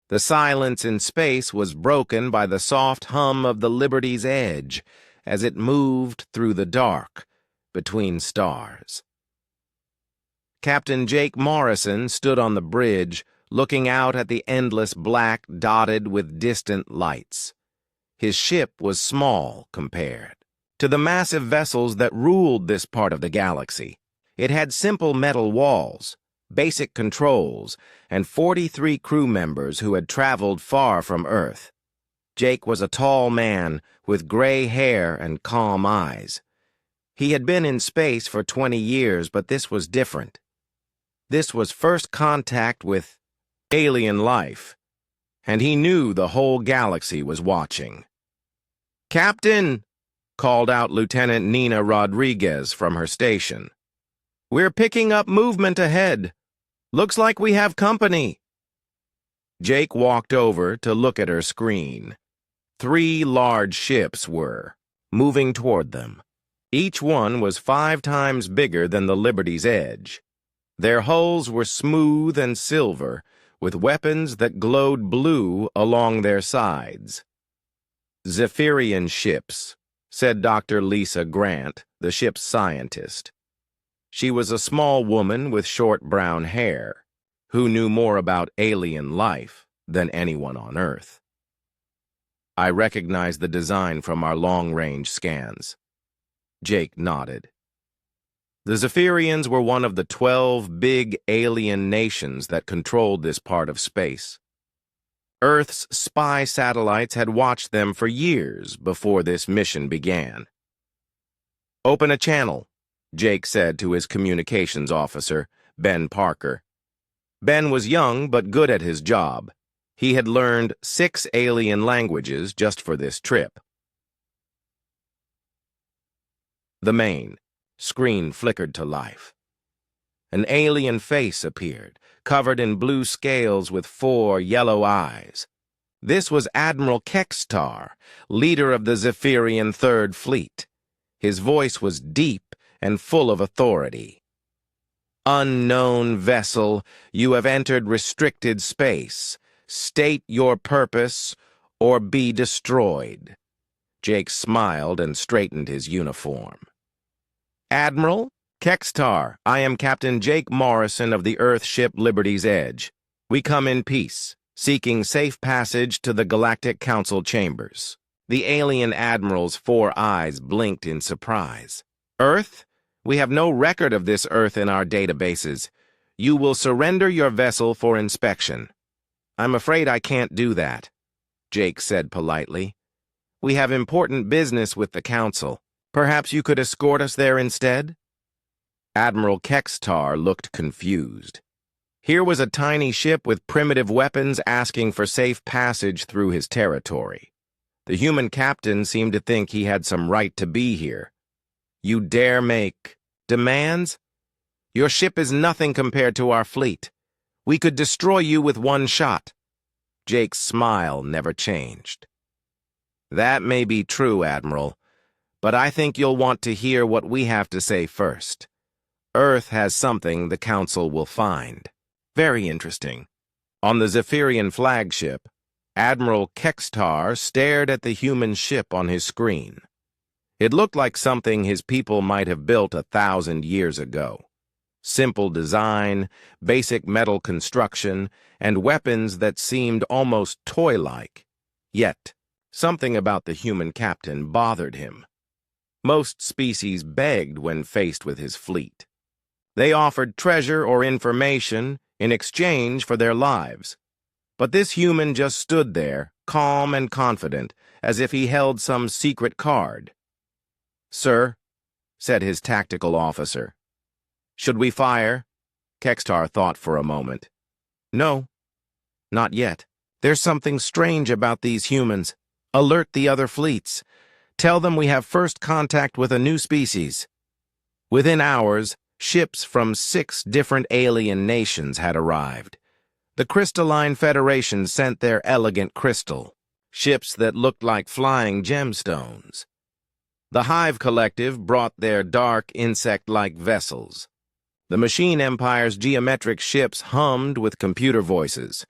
The silence in space was broken by the soft hum of the Liberty's edge as it moved through the dark between stars. Captain Jake Morrison stood on the bridge, looking out at the endless black dotted with distant lights. His ship was small compared to the massive vessels that ruled this part of the galaxy. It had simple metal walls, basic controls, and 43 crew members who had traveled far from Earth. Jake was a tall man with gray hair and calm eyes. He had been in space for 20 years, but this was different. This was first contact with alien life, and he knew the whole galaxy was watching. "Captain," called out Lieutenant Nina Rodriguez from her station. "We're picking up movement ahead. Looks like we have company." Jake walked over to look at her screen. 3 large ships were moving toward them. Each one was 5 times bigger than the Liberty's Edge. Their hulls were smooth and silver, with weapons that glowed blue along their sides. "Zephyrian ships," said Dr. Lisa Grant, the ship's scientist. She was a small woman with short brown hair, who knew more about alien life than anyone on Earth. "I recognized the design from our long-range scans." Jake nodded. The Zephyrians were one of the 12 big alien nations that controlled this part of space. Earth's spy satellites had watched them for years before this mission began. "Open a channel," Jake said to his communications officer, Ben Parker. Ben was young but good at his job. He had learned 6 alien languages just for this trip. The main screen flickered to life. An alien face appeared, covered in blue scales with 4 yellow eyes. This was Admiral Kextar, leader of the Zephyrian Third Fleet. His voice was deep and full of authority. "Unknown vessel, you have entered restricted space. State your purpose or be destroyed." Jake smiled and straightened his uniform. "Admiral Kextar, I am Captain Jake Morrison of the Earth ship Liberty's Edge. We come in peace, seeking safe passage to the Galactic Council chambers." The alien admiral's 4 eyes blinked in surprise. "Earth? We have no record of this Earth in our databases. You will surrender your vessel for inspection." "I'm afraid I can't do that," Jake said politely. "We have important business with the Council. Perhaps you could escort us there instead?" Admiral Kextar looked confused. Here was a tiny ship with primitive weapons asking for safe passage through his territory. The human captain seemed to think he had some right to be here. "You dare make demands? Your ship is nothing compared to our fleet. We could destroy you with 1 shot." Jake's smile never changed. "That may be true, Admiral, but I think you'll want to hear what we have to say first. Earth has something the Council will find. Very interesting." On the Zephyrian flagship, Admiral Kextar stared at the human ship on his screen. It looked like something his people might have built 1,000 years ago. Simple design, basic metal construction, and weapons that seemed almost toy-like. Yet, something about the human captain bothered him. Most species begged when faced with his fleet. They offered treasure or information in exchange for their lives. But this human just stood there, calm and confident, as if he held some secret card. "Sir," said his tactical officer. "Should we fire?" Kextar thought for a moment. "No, not yet. There's something strange about these humans. Alert the other fleets. Tell them we have first contact with a new species." Within hours, ships from 6 different alien nations had arrived. The Crystalline Federation sent their elegant crystal, ships that looked like flying gemstones. The Hive Collective brought their dark, insect-like vessels. The Machine Empire's geometric ships hummed with computer voices.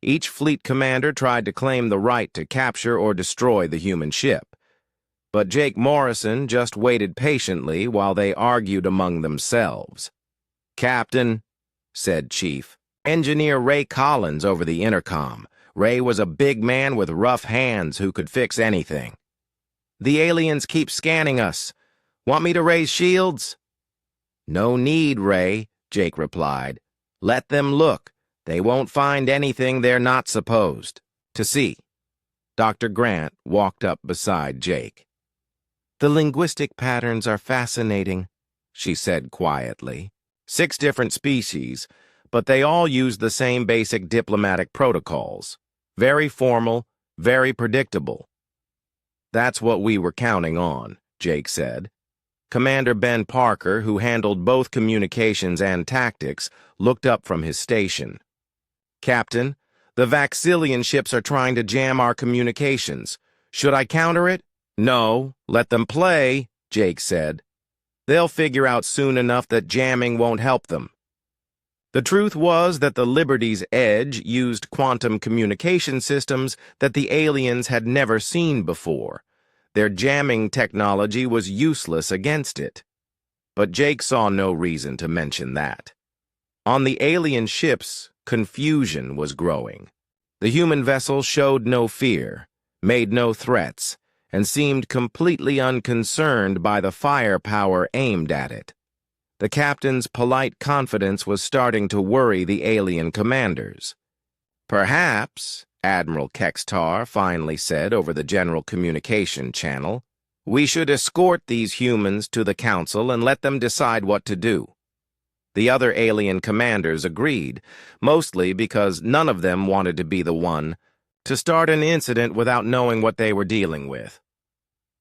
Each fleet commander tried to claim the right to capture or destroy the human ship. But Jake Morrison just waited patiently while they argued among themselves. "Captain," said Chief, "Engineer Ray Collins over the intercom. Ray was a big man with rough hands who could fix anything. The aliens keep scanning us. Want me to raise shields?" "No need, Ray," Jake replied. "Let them look. They won't find anything they're not supposed to see." Dr. Grant walked up beside Jake. "The linguistic patterns are fascinating," she said quietly. 6 different species, but they all use the same basic diplomatic protocols. Very formal, very predictable. "That's what we were counting on," Jake said. Commander Ben Parker, who handled both communications and tactics, looked up from his station. "Captain, the Vaxillian ships are trying to jam our communications. Should I counter it?" "No, let them play," Jake said. "They'll figure out soon enough that jamming won't help them." The truth was that the Liberty's Edge used quantum communication systems that the aliens had never seen before. Their jamming technology was useless against it. But Jake saw no reason to mention that. On the alien ships, confusion was growing. The human vessel showed no fear, made no threats, and seemed completely unconcerned by the firepower aimed at it. The captain's polite confidence was starting to worry the alien commanders. "Perhaps," Admiral Kextar finally said over the general communication channel, "we should escort these humans to the council and let them decide what to do." The other alien commanders agreed, mostly because none of them wanted to be the one to start an incident without knowing what they were dealing with.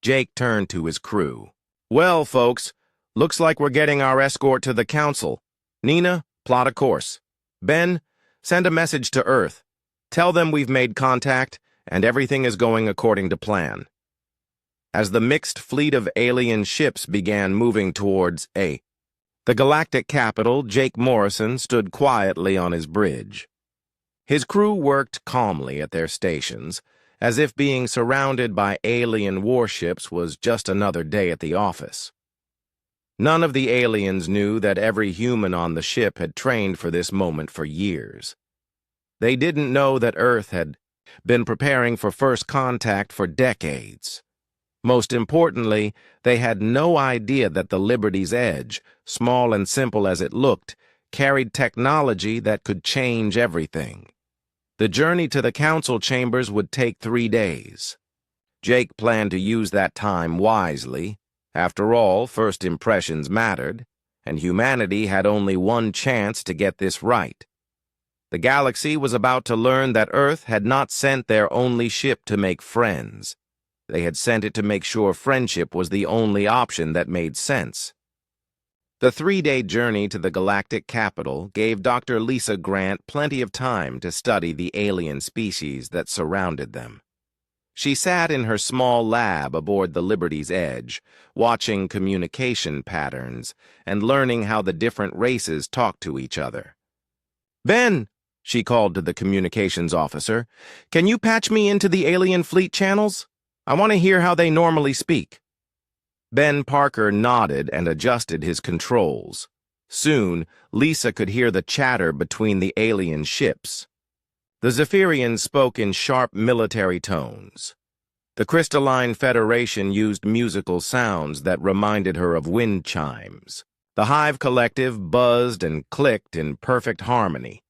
Jake turned to his crew. "Well, folks, looks like we're getting our escort to the council. Nina, plot a course. Ben, send a message to Earth. Tell them we've made contact and everything is going according to plan." As the mixed fleet of alien ships began moving towards the galactic capital, Jake Morrison stood quietly on his bridge. His crew worked calmly at their stations, as if being surrounded by alien warships was just another day at the office. None of the aliens knew that every human on the ship had trained for this moment for years. They didn't know that Earth had been preparing for first contact for decades. Most importantly, they had no idea that the Liberty's Edge, small and simple as it looked, carried technology that could change everything. The journey to the council chambers would take 3 days. Jake planned to use that time wisely. After all, first impressions mattered, and humanity had only one chance to get this right. The galaxy was about to learn that Earth had not sent their only ship to make friends. They had sent it to make sure friendship was the only option that made sense. The 3-day journey to the galactic capital gave Dr. Lisa Grant plenty of time to study the alien species that surrounded them. She sat in her small lab aboard the Liberty's Edge, watching communication patterns and learning how the different races talk to each other. "Ben," she called to the communications officer, "can you patch me into the alien fleet channels? I want to hear how they normally speak." Ben Parker nodded and adjusted his controls. Soon, Lisa could hear the chatter between the alien ships. The Zephyrians spoke in sharp military tones. The Crystalline Federation used musical sounds that reminded her of wind chimes. The Hive Collective buzzed and clicked in perfect harmony.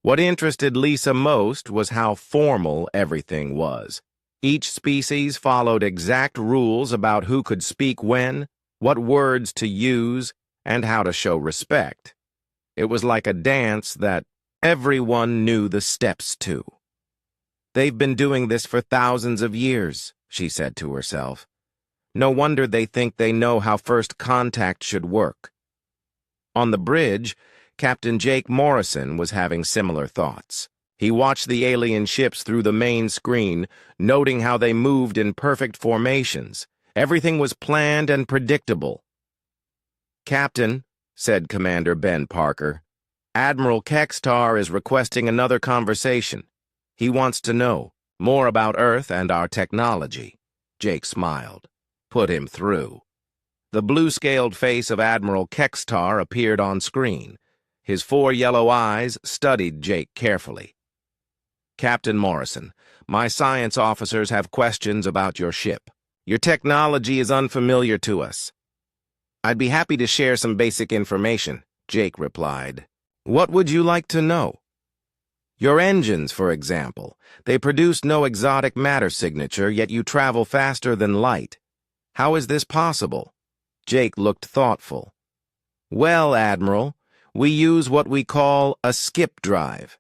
What interested Lisa most was how formal everything was. Each species followed exact rules about who could speak when, what words to use, and how to show respect. It was like a dance that everyone knew the steps to. "They've been doing this for thousands of years," she said to herself. "No wonder they think they know how first contact should work." On the bridge, Captain Jake Morrison was having similar thoughts. He watched the alien ships through the main screen, noting how they moved in perfect formations. Everything was planned and predictable. "Captain," said Commander Ben Parker, "Admiral Kextar is requesting another conversation. He wants to know more about Earth and our technology. Jake smiled. Put him through. The blue-scaled face of Admiral Kextar appeared on screen. His 4 yellow eyes studied Jake carefully. Captain Morrison, my science officers have questions about your ship. Your technology is unfamiliar to us. I'd be happy to share some basic information, Jake replied. What would you like to know? Your engines, for example. They produce no exotic matter signature, yet you travel faster than light. How is this possible? Jake looked thoughtful. Well, Admiral, we use what we call a skip drive.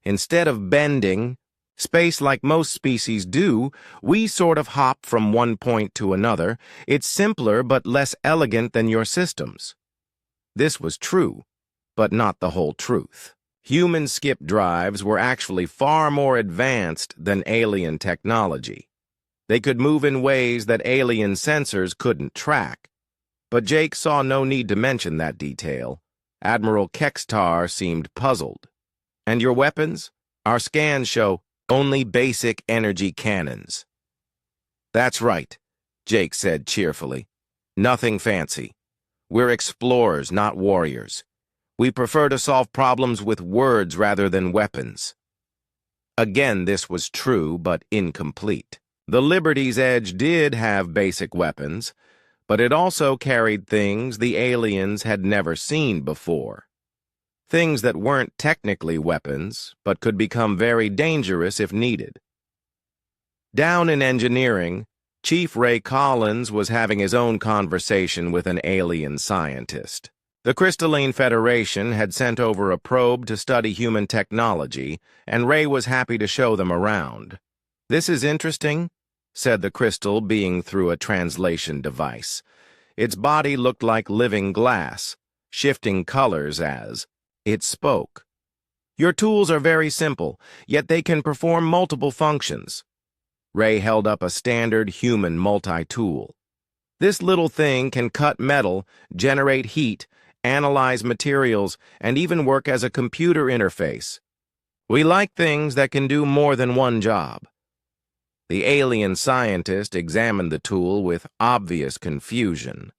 Instead of bending space like most species do, we sort of hop from one point to another. It's simpler but less elegant than your systems. This was true, but not the whole truth. Human skip drives were actually far more advanced than alien technology. They could move in ways that alien sensors couldn't track. But Jake saw no need to mention that detail. Admiral Kextar seemed puzzled. And your weapons? Our scans show only basic energy cannons. That's right, Jake said cheerfully. Nothing fancy. We're explorers, not warriors. We prefer to solve problems with words rather than weapons. Again, this was true, but incomplete. The Liberty's Edge did have basic weapons, but it also carried things the aliens had never seen before. Things that weren't technically weapons, but could become very dangerous if needed. Down in engineering, Chief Ray Collins was having his own conversation with an alien scientist. The Crystalline Federation had sent over a probe to study human technology, and Ray was happy to show them around. This is interesting, said the crystal, being through a translation device. Its body looked like living glass, shifting colors as it spoke. Your tools are very simple, yet they can perform multiple functions. Ray held up a standard human multi-tool. This little thing can cut metal, generate heat, analyze materials, and even work as a computer interface. We like things that can do more than one job. The alien scientist examined the tool with obvious confusion.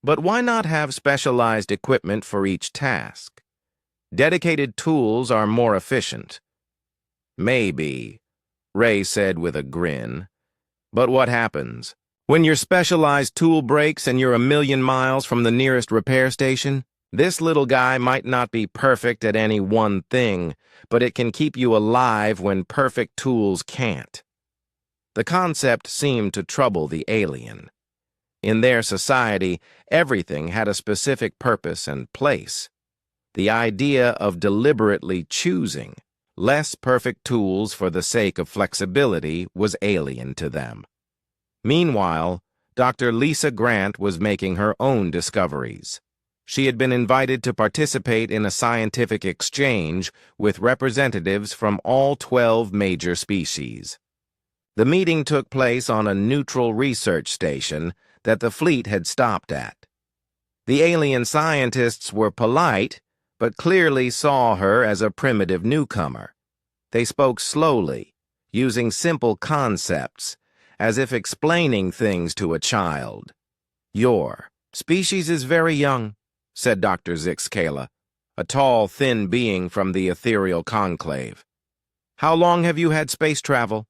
But why not have specialized equipment for each task? Dedicated tools are more efficient. Maybe, Ray said with a grin. But what happens? When your specialized tool breaks and you're a million miles from the nearest repair station, this little guy might not be perfect at any one thing, but it can keep you alive when perfect tools can't. The concept seemed to trouble the alien. In their society, everything had a specific purpose and place. The idea of deliberately choosing less perfect tools for the sake of flexibility was alien to them. Meanwhile, Dr. Lisa Grant was making her own discoveries. She had been invited to participate in a scientific exchange with representatives from all 12 major species. The meeting took place on a neutral research station that the fleet had stopped at. The alien scientists were polite, but clearly saw her as a primitive newcomer. They spoke slowly, using simple concepts, as if explaining things to a child. Your species is very young, said Dr. Zixkala, a tall, thin being from the ethereal conclave. How long have you had space travel?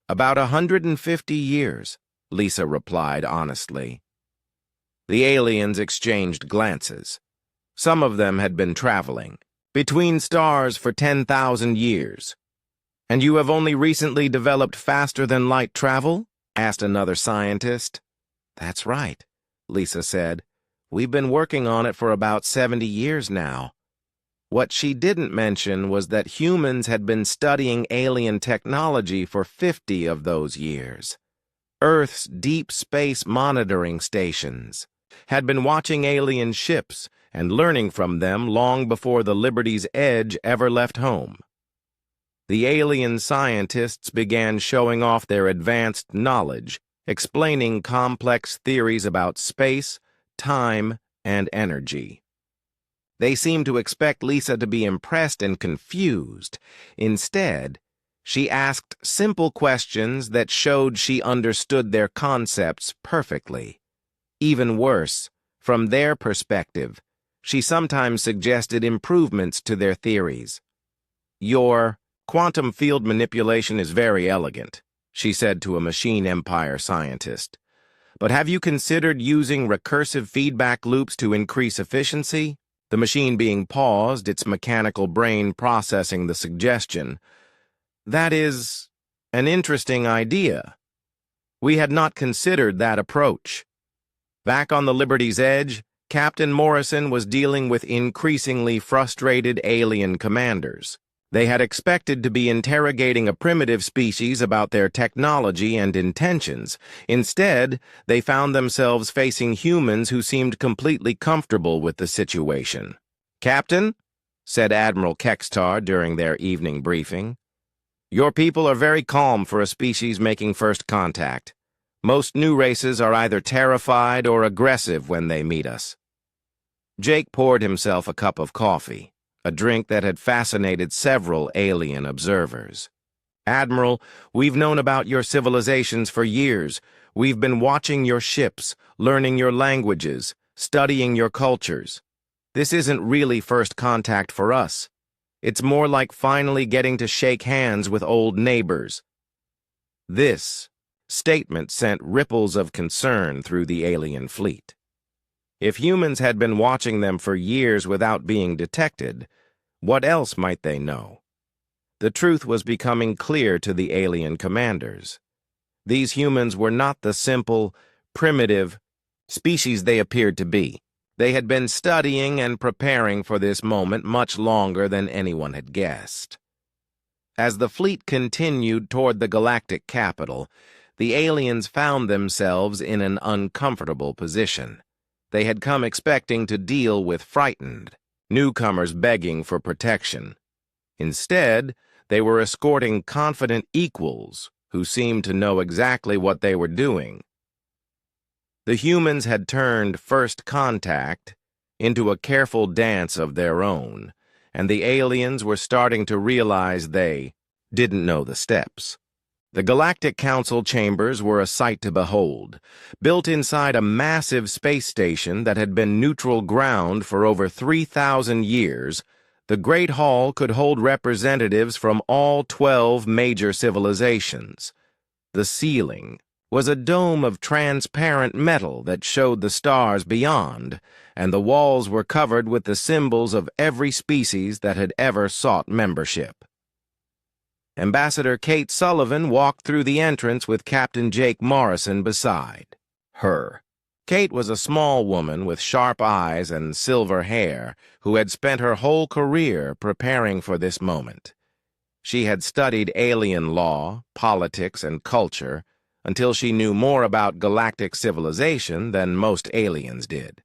About 150 years, Lisa replied honestly. The aliens exchanged glances. Some of them had been traveling between stars for 10,000 years. And you have only recently developed faster-than-light travel? Asked another scientist. That's right, Lisa said. We've been working on it for about 70 years now. What she didn't mention was that humans had been studying alien technology for 50 of those years. Earth's deep space monitoring stations had been watching alien ships and learning from them long before the Liberty's Edge ever left home. The alien scientists began showing off their advanced knowledge, explaining complex theories about space, time, and energy. They seemed to expect Lisa to be impressed and confused. Instead, she asked simple questions that showed she understood their concepts perfectly. Even worse, from their perspective, she sometimes suggested improvements to their theories. "Your quantum field manipulation is very elegant," she said to a Machine Empire scientist. "But have you considered using recursive feedback loops to increase efficiency?" The machine being paused, its mechanical brain processing the suggestion. "That is an interesting idea. We had not considered that approach." Back on the Liberty's edge, Captain Morrison was dealing with increasingly frustrated alien commanders. They had expected to be interrogating a primitive species about their technology and intentions. Instead, they found themselves facing humans who seemed completely comfortable with the situation. "Captain," said Admiral Kextar during their evening briefing, "your people are very calm for a species making first contact. Most new races are either terrified or aggressive when they meet us." Jake poured himself a cup of coffee, a drink that had fascinated several alien observers. "Admiral, we've known about your civilizations for years. We've been watching your ships, learning your languages, studying your cultures. This isn't really first contact for us. It's more like finally getting to shake hands with old neighbors." This statement sent ripples of concern through the alien fleet. If humans had been watching them for years without being detected, what else might they know? The truth was becoming clear to the alien commanders. These humans were not the simple, primitive species they appeared to be. They had been studying and preparing for this moment much longer than anyone had guessed. As the fleet continued toward the galactic capital, the aliens found themselves in an uncomfortable position. They had come expecting to deal with frightened newcomers begging for protection. Instead, they were escorting confident equals who seemed to know exactly what they were doing. The humans had turned first contact into a careful dance of their own, and the aliens were starting to realize they didn't know the steps. The Galactic Council chambers were a sight to behold. Built inside a massive space station that had been neutral ground for over 3,000 years, the Great Hall could hold representatives from all 12 major civilizations. The ceiling was a dome of transparent metal that showed the stars beyond, and the walls were covered with the symbols of every species that had ever sought membership. Ambassador Kate Sullivan walked through the entrance with Captain Jake Morrison beside her. Kate was a small woman with sharp eyes and silver hair who had spent her whole career preparing for this moment. She had studied alien law, politics, and culture until she knew more about galactic civilization than most aliens did.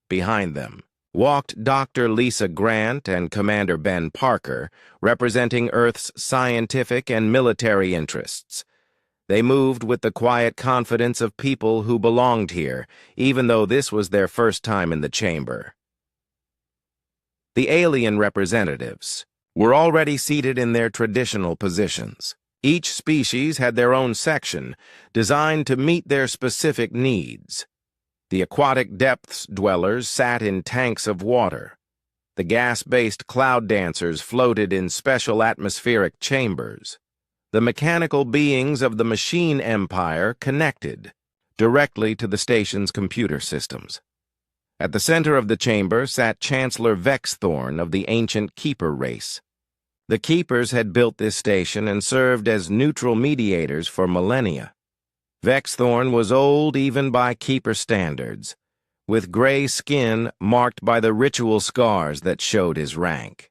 Behind them walked Dr. Lisa Grant and Commander Ben Parker, representing Earth's scientific and military interests. They moved with the quiet confidence of people who belonged here, even though this was their first time in the chamber. The alien representatives were already seated in their traditional positions. Each species had their own section, designed to meet their specific needs. The aquatic depths dwellers sat in tanks of water. The gas-based cloud dancers floated in special atmospheric chambers. The mechanical beings of the Machine Empire connected directly to the station's computer systems. At the center of the chamber sat Chancellor Vexthorn of the ancient Keeper race. The Keepers had built this station and served as neutral mediators for millennia. Vexthorn was old even by Keeper standards, with gray skin marked by the ritual scars that showed his rank.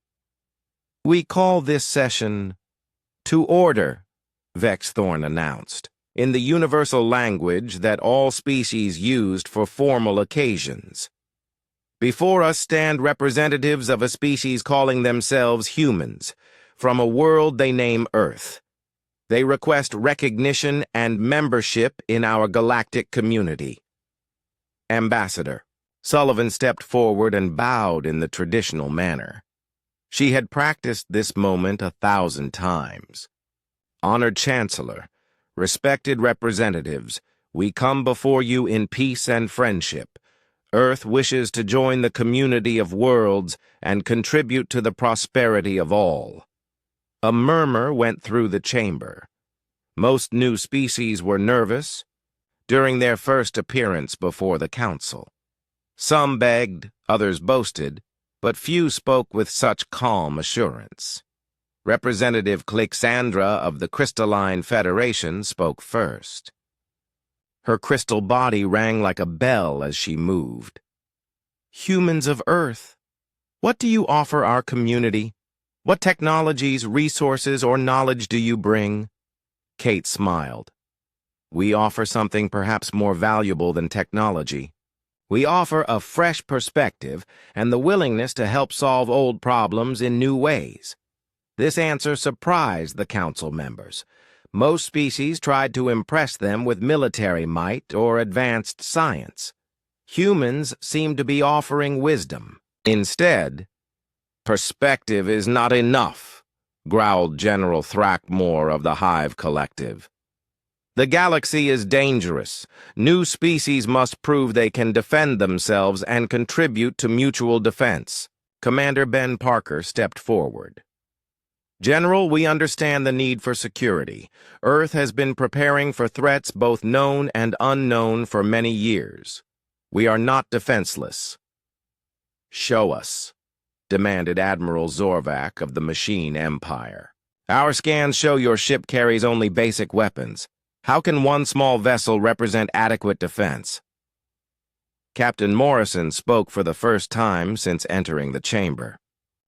"We call this session to order," Vexthorn announced, in the universal language that all species used for formal occasions. "Before us stand representatives of a species calling themselves humans, from a world they name Earth. They request recognition and membership in our galactic community. Ambassador." Sullivan stepped forward and bowed in the traditional manner. She had practiced this moment 1,000 times. Honored Chancellor, respected representatives, we come before you in peace and friendship. Earth wishes to join the community of worlds and contribute to the prosperity of all. A murmur went through the chamber. Most new species were nervous during their first appearance before the council. Some begged, others boasted, but few spoke with such calm assurance. Representative Clixandra of the Crystalline Federation spoke first. Her crystal body rang like a bell as she moved. Humans of Earth, what do you offer our community? What technologies, resources, or knowledge do you bring? Kate smiled. We offer something perhaps more valuable than technology. We offer a fresh perspective and the willingness to help solve old problems in new ways. This answer surprised the council members. Most species tried to impress them with military might or advanced science. Humans seemed to be offering wisdom. Instead, perspective is not enough, growled General Thrackmore of the Hive Collective. The galaxy is dangerous. New species must prove they can defend themselves and contribute to mutual defense. Commander Ben Parker stepped forward. General, we understand the need for security. Earth has been preparing for threats both known and unknown for many years. We are not defenseless. Show us, demanded Admiral Zorvac of the Machine Empire. Our scans show your ship carries only basic weapons. How can one small vessel represent adequate defense? Captain Morrison spoke for the first time since entering the chamber.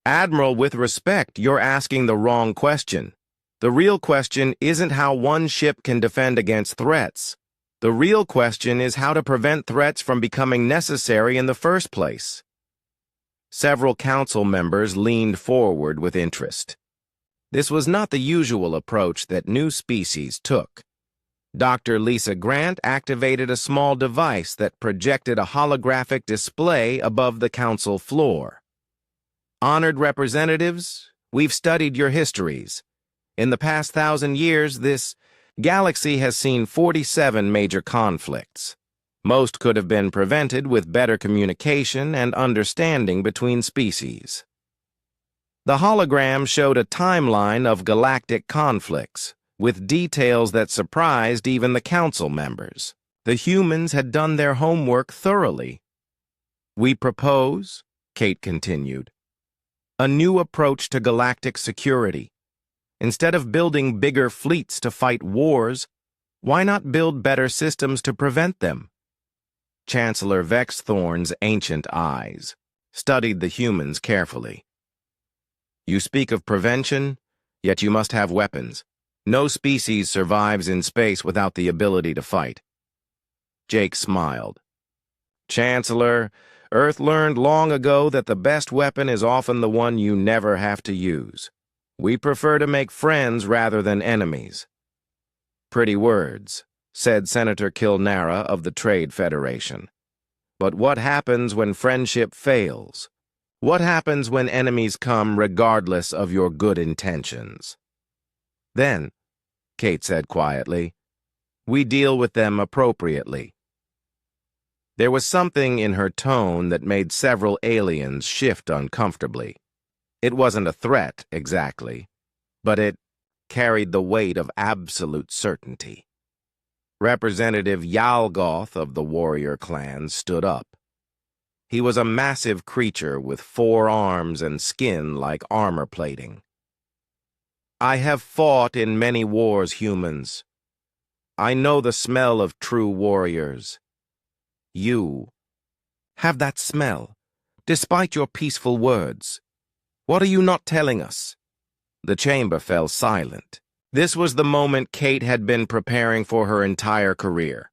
Admiral, with respect, you're asking the wrong question. The real question isn't how one ship can defend against threats. The real question is how to prevent threats from becoming necessary in the first place. Several council members leaned forward with interest. This was not the usual approach that new species took. Dr. Lisa Grant activated a small device that projected a holographic display above the council floor. Honored representatives, we've studied your histories. In the past 1,000 years, this galaxy has seen 47 major conflicts. Most could have been prevented with better communication and understanding between species. The hologram showed a timeline of galactic conflicts, with details that surprised even the council members. The humans had done their homework thoroughly. We propose, Kate continued, a new approach to galactic security. Instead of building bigger fleets to fight wars, why not build better systems to prevent them? Chancellor Vexthorn's ancient eyes studied the humans carefully. You speak of prevention, yet you must have weapons. No species survives in space without the ability to fight. Jake smiled. Chancellor, Earth learned long ago that the best weapon is often the one you never have to use. We prefer to make friends rather than enemies. Pretty words, said Senator Kilnara of the Trade Federation. But what happens when friendship fails? What happens when enemies come regardless of your good intentions? Then, Kate said quietly, we deal with them appropriately. There was something in her tone that made several aliens shift uncomfortably. It wasn't a threat, exactly, but it carried the weight of absolute certainty. Representative Yalgoth of the warrior clan stood up. He was a massive creature with 4 arms and skin like armor plating. I have fought in many wars, humans. I know the smell of true warriors. You have that smell, despite your peaceful words. What are you not telling us? The chamber fell silent. This was the moment Kate had been preparing for her entire career.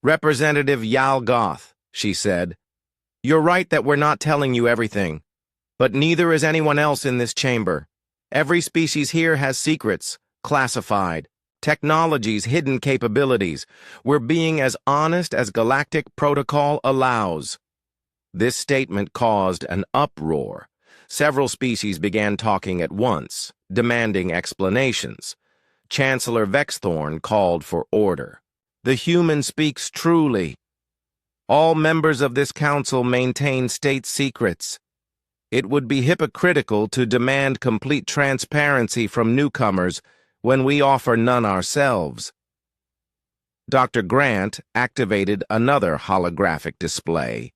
Representative Yalgoth, she said, you're right that we're not telling you everything, but neither is anyone else in this chamber. Every species here has secrets, classified, technologies, hidden capabilities. We're being as honest as galactic protocol allows. This statement caused an uproar. Several species began talking at once, demanding explanations. Chancellor Vexthorn called for order. "The human speaks truly. All members of this council maintain state secrets. It would be hypocritical to demand complete transparency from newcomers when we offer none ourselves." Dr. Grant activated another holographic display.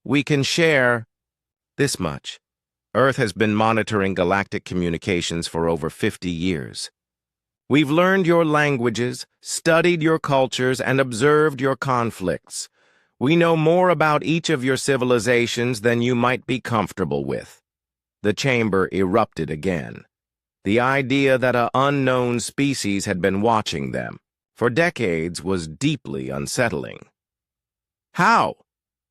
"We can share this much. Earth has been monitoring galactic communications for over 50 years. We've learned your languages, studied your cultures, and observed your conflicts. We know more about each of your civilizations than you might be comfortable with." The chamber erupted again. The idea that an unknown species had been watching them for decades was deeply unsettling. "How?"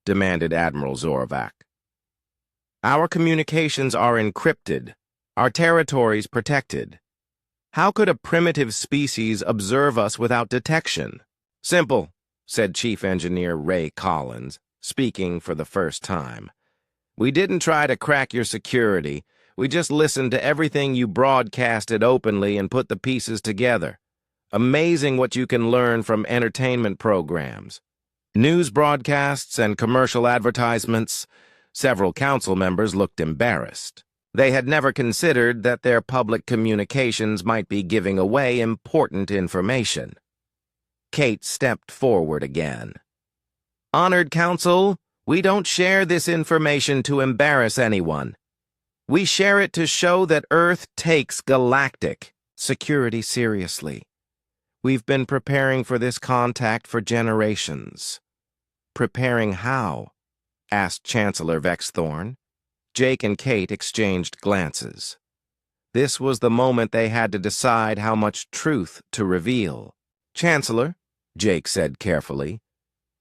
demanded Admiral Zorvac. "Our communications are encrypted, our territories protected. How could a primitive species observe us without detection?" "Simple," said Chief Engineer Ray Collins, speaking for the first time. "We didn't try to crack your security. We just listened to everything you broadcasted openly and put the pieces together. Amazing what you can learn from entertainment programs, news broadcasts, and commercial advertisements." Several council members looked embarrassed. They had never considered that their public communications might be giving away important information. Kate stepped forward again. "Honored Council, we don't share this information to embarrass anyone. We share it to show that Earth takes galactic security seriously. We've been preparing for this contact for generations." "Preparing how?" asked Chancellor Vexthorn. Jake and Kate exchanged glances. This was the moment they had to decide how much truth to reveal. "Chancellor," Jake said carefully,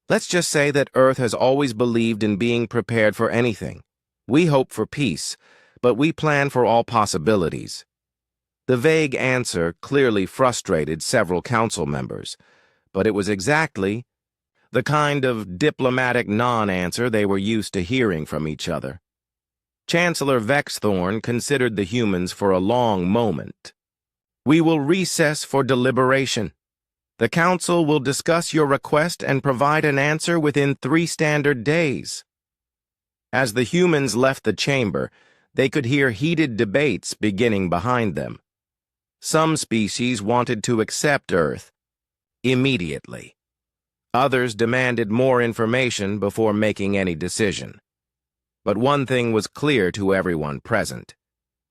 "let's just say that Earth has always believed in being prepared for anything. We hope for peace, but we plan for all possibilities." The vague answer clearly frustrated several council members, but it was exactly the kind of diplomatic non-answer they were used to hearing from each other. Chancellor Vexthorn considered the humans for a long moment. "We will recess for deliberation. The Council will discuss your request and provide an answer within 3 standard days." As the humans left the chamber, they could hear heated debates beginning behind them. Some species wanted to accept Earth immediately. Others demanded more information before making any decision. But one thing was clear to everyone present.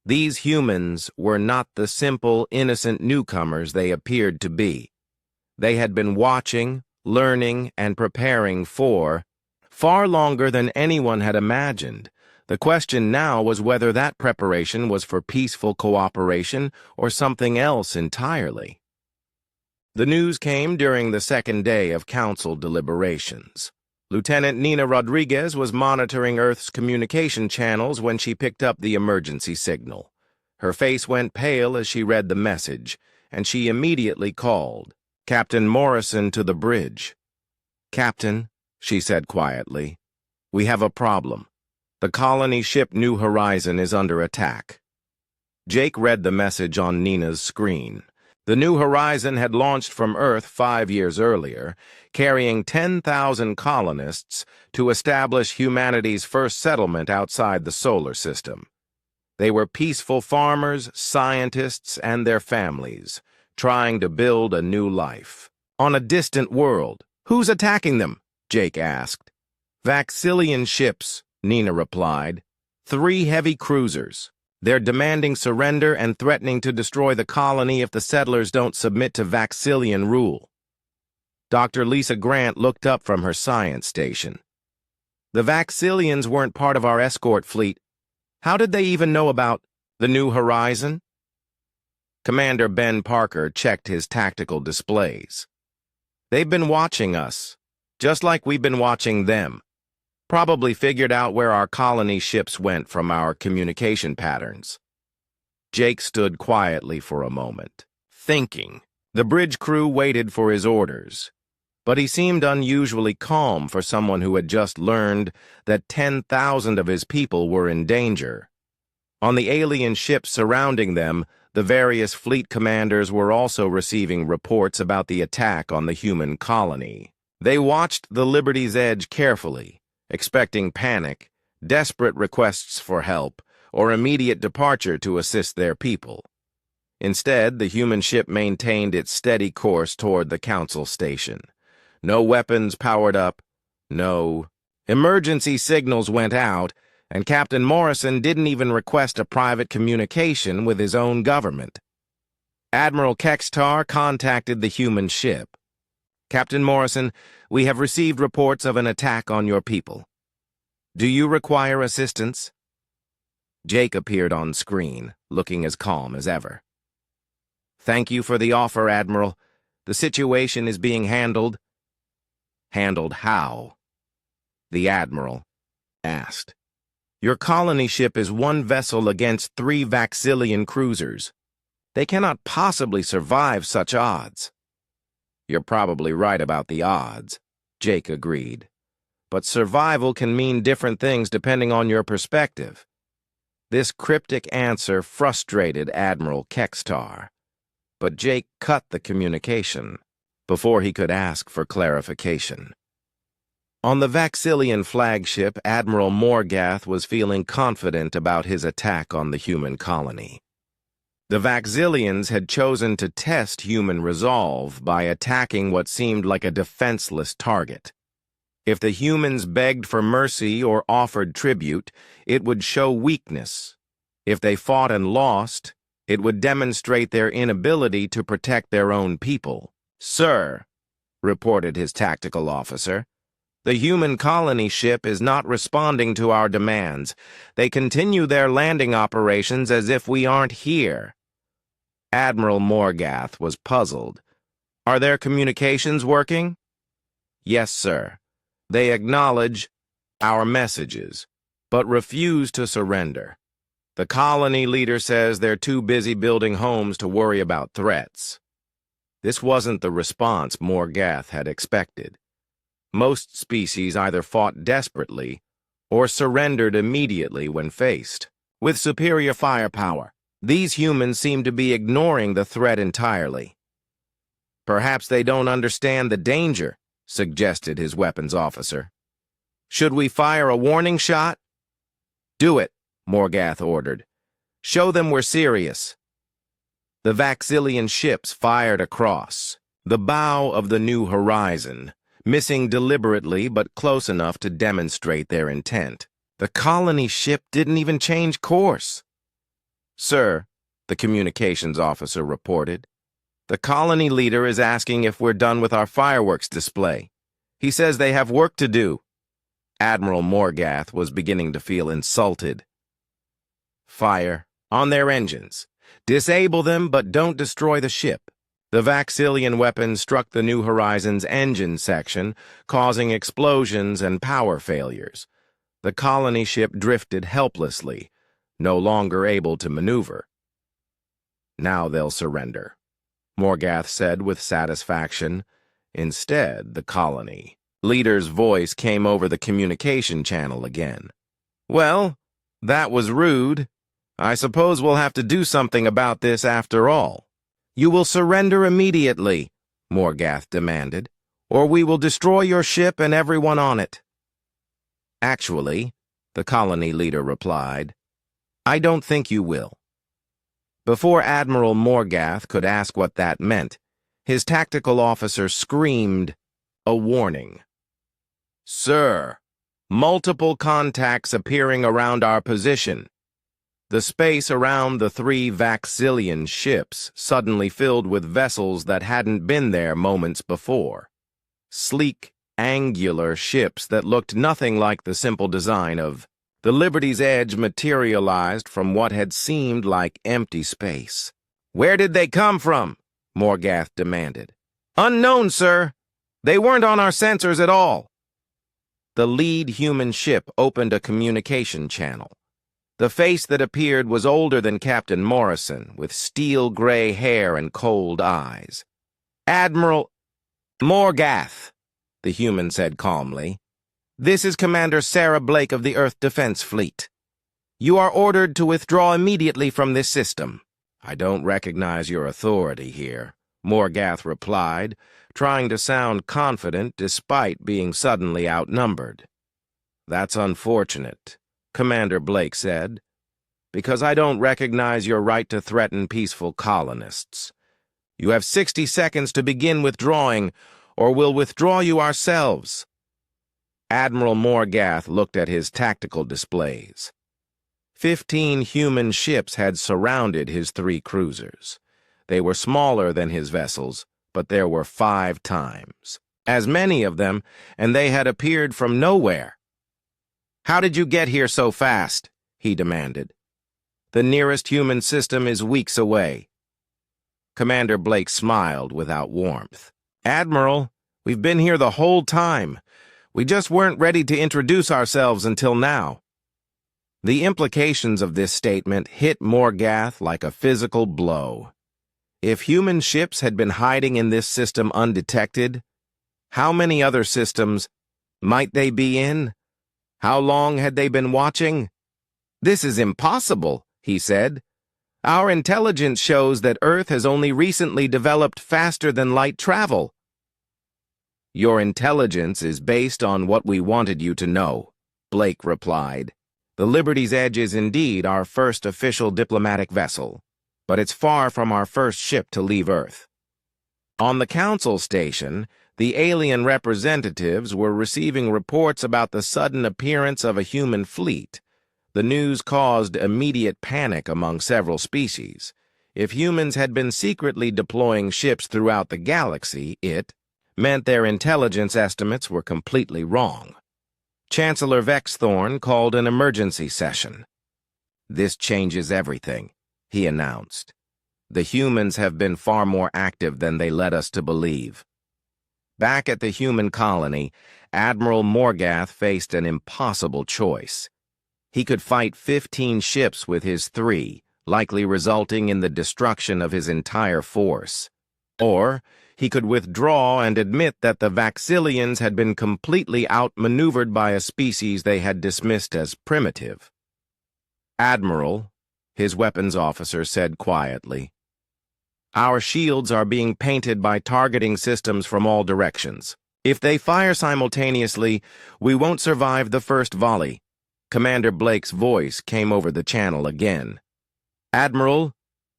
These humans were not the simple, innocent newcomers they appeared to be. They had been watching, learning, and preparing for far longer than anyone had imagined. The question now was whether that preparation was for peaceful cooperation or something else entirely. The news came during the second day of council deliberations. Lieutenant Nina Rodriguez was monitoring Earth's communication channels when she picked up the emergency signal. Her face went pale as she read the message, and she immediately called Captain Morrison to the bridge. "Captain," she said quietly, "we have a problem. The colony ship New Horizon is under attack." Jake read the message on Nina's screen. The New Horizon had launched from Earth 5 years earlier, carrying 10,000 colonists to establish humanity's first settlement outside the solar system. They were peaceful farmers, scientists, and their families, trying to build a new life. On a distant world. "Who's attacking them?" Jake asked. "Vaxillian ships," Nina replied. 3 heavy cruisers. They're demanding surrender and threatening to destroy the colony if the settlers don't submit to Vaxillian rule. Dr. Lisa Grant looked up from her science station. "The Vaxillians weren't part of our escort fleet. How did they even know about the New Horizon?" Commander Ben Parker checked his tactical displays. "They've been watching us, just like we've been watching them. Probably figured out where our colony ships went from our communication patterns." Jake stood quietly for a moment, thinking. The bridge crew waited for his orders. but he seemed unusually calm for someone who had just learned that 10,000 of his people were in danger. On the alien ships surrounding them, the various fleet commanders were also receiving reports about the attack on the human colony. They watched the Liberty's Edge carefully, expecting panic, desperate requests for help, or immediate departure to assist their people. Instead, the human ship maintained its steady course toward the Council station. No weapons powered up, no emergency signals went out, and Captain Morrison didn't even request a private communication with his own government. Admiral Kextar contacted the human ship. "Captain Morrison, we have received reports of an attack on your people. Do you require assistance?" Jake appeared on screen, looking as calm as ever. "Thank you for the offer, Admiral. The situation is being handled." "Handled how?" the Admiral asked. "Your colony ship is one vessel against 3 Vaxillian cruisers. They cannot possibly survive such odds." "You're probably right about the odds," Jake agreed. "But survival can mean different things depending on your perspective." This cryptic answer frustrated Admiral Kextar, but Jake cut the communication before he could ask for clarification. On the Vaxillian flagship, Admiral Morgath was feeling confident about his attack on the human colony. The Vaxillians had chosen to test human resolve by attacking what seemed like a defenseless target. If the humans begged for mercy or offered tribute, it would show weakness. If they fought and lost, it would demonstrate their inability to protect their own people. "Sir," reported his tactical officer, "the human colony ship is not responding to our demands. They continue their landing operations as if we aren't here." Admiral Morgath was puzzled. "Are their communications working?" "Yes, sir. They acknowledge our messages, but refuse to surrender. The colony leader says they're too busy building homes to worry about threats." This wasn't the response Morgath had expected. Most species either fought desperately or surrendered immediately when faced with superior firepower. These humans seem to be ignoring the threat entirely. "Perhaps they don't understand the danger," suggested his weapons officer. "Should we fire a warning shot?" "Do it," Morgath ordered. "Show them we're serious." The Vaxillian ships fired across the bow of the New Horizon, missing deliberately but close enough to demonstrate their intent. The colony ship didn't even change course. "Sir," the communications officer reported, "the colony leader is asking if we're done with our fireworks display. He says they have work to do." Admiral Morgath was beginning to feel insulted. "Fire on their engines. Disable them, but don't destroy the ship." The Vaxillian weapon struck the New Horizon's engine section, causing explosions and power failures. The colony ship drifted helplessly, no longer able to maneuver. "Now they'll surrender," Morgath said with satisfaction. Instead, the colony leader's voice came over the communication channel again. "Well, that was rude. I suppose we'll have to do something about this after all." "You will surrender immediately," Morgath demanded, "or we will destroy your ship and everyone on it." "Actually," the colony leader replied, "I don't think you will." Before Admiral Morgath could ask what that meant, his tactical officer screamed a warning. "Sir, multiple contacts appearing around our position." The space around the 3 Vaxillian ships suddenly filled with vessels that hadn't been there moments before. Sleek, angular ships that looked nothing like the simple design of the Liberty's Edge materialized from what had seemed like empty space. "Where did they come from?" Morgath demanded. "Unknown, sir. They weren't on our sensors at all." The lead human ship opened a communication channel. The face that appeared was older than Captain Morrison, with steel-gray hair and cold eyes. "Admiral Morgath," the human said calmly. "This is Commander Sarah Blake of the Earth Defense Fleet. You are ordered to withdraw immediately from this system." "I don't recognize your authority here," Morgath replied, trying to sound confident despite being suddenly outnumbered. "That's unfortunate," Commander Blake said, "because I don't recognize your right to threaten peaceful colonists. You have 60 seconds to begin withdrawing, or we'll withdraw you ourselves." Admiral Morgath looked at his tactical displays. 15 human ships had surrounded his 3 cruisers. They were smaller than his vessels, but there were 5 times as many of them, and they had appeared from nowhere. "How did you get here so fast?" he demanded. "The nearest human system is weeks away." Commander Blake smiled without warmth. "Admiral, we've been here the whole time. We just weren't ready to introduce ourselves until now." The implications of this statement hit Morgath like a physical blow. If human ships had been hiding in this system undetected, how many other systems might they be in? How long had they been watching? "This is impossible," he said. "Our intelligence shows that Earth has only recently developed faster-than-light travel." "Your intelligence is based on what we wanted you to know," Blake replied. "The Liberty's Edge is indeed our first official diplomatic vessel, but it's far from our first ship to leave Earth." On the Council Station, the alien representatives were receiving reports about the sudden appearance of a human fleet. The news caused immediate panic among several species. If humans had been secretly deploying ships throughout the galaxy, it meant their intelligence estimates were completely wrong. Chancellor Vexthorn called an emergency session. "This changes everything," he announced. "The humans have been far more active than they led us to believe." Back at the human colony, Admiral Morgath faced an impossible choice. He could fight 15 ships with his 3, likely resulting in the destruction of his entire force. Or he could withdraw and admit that the Vaxillians had been completely outmaneuvered by a species they had dismissed as primitive. "Admiral," his weapons officer said quietly, "our shields are being painted by targeting systems from all directions. If they fire simultaneously, we won't survive the first volley." Commander Blake's voice came over the channel again. "Admiral,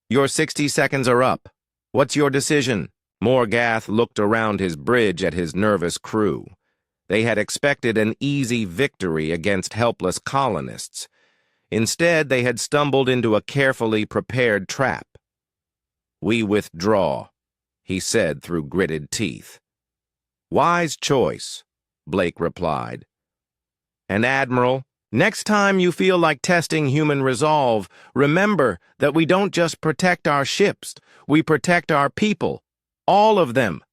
your 60 seconds are up. What's your decision?" Morgath looked around his bridge at his nervous crew. They had expected an easy victory against helpless colonists. Instead, they had stumbled into a carefully prepared trap. "We withdraw," he said through gritted teeth. "Wise choice," Blake replied. "And Admiral, next time you feel like testing human resolve, remember that we don't just protect our ships, we protect our people. All of them."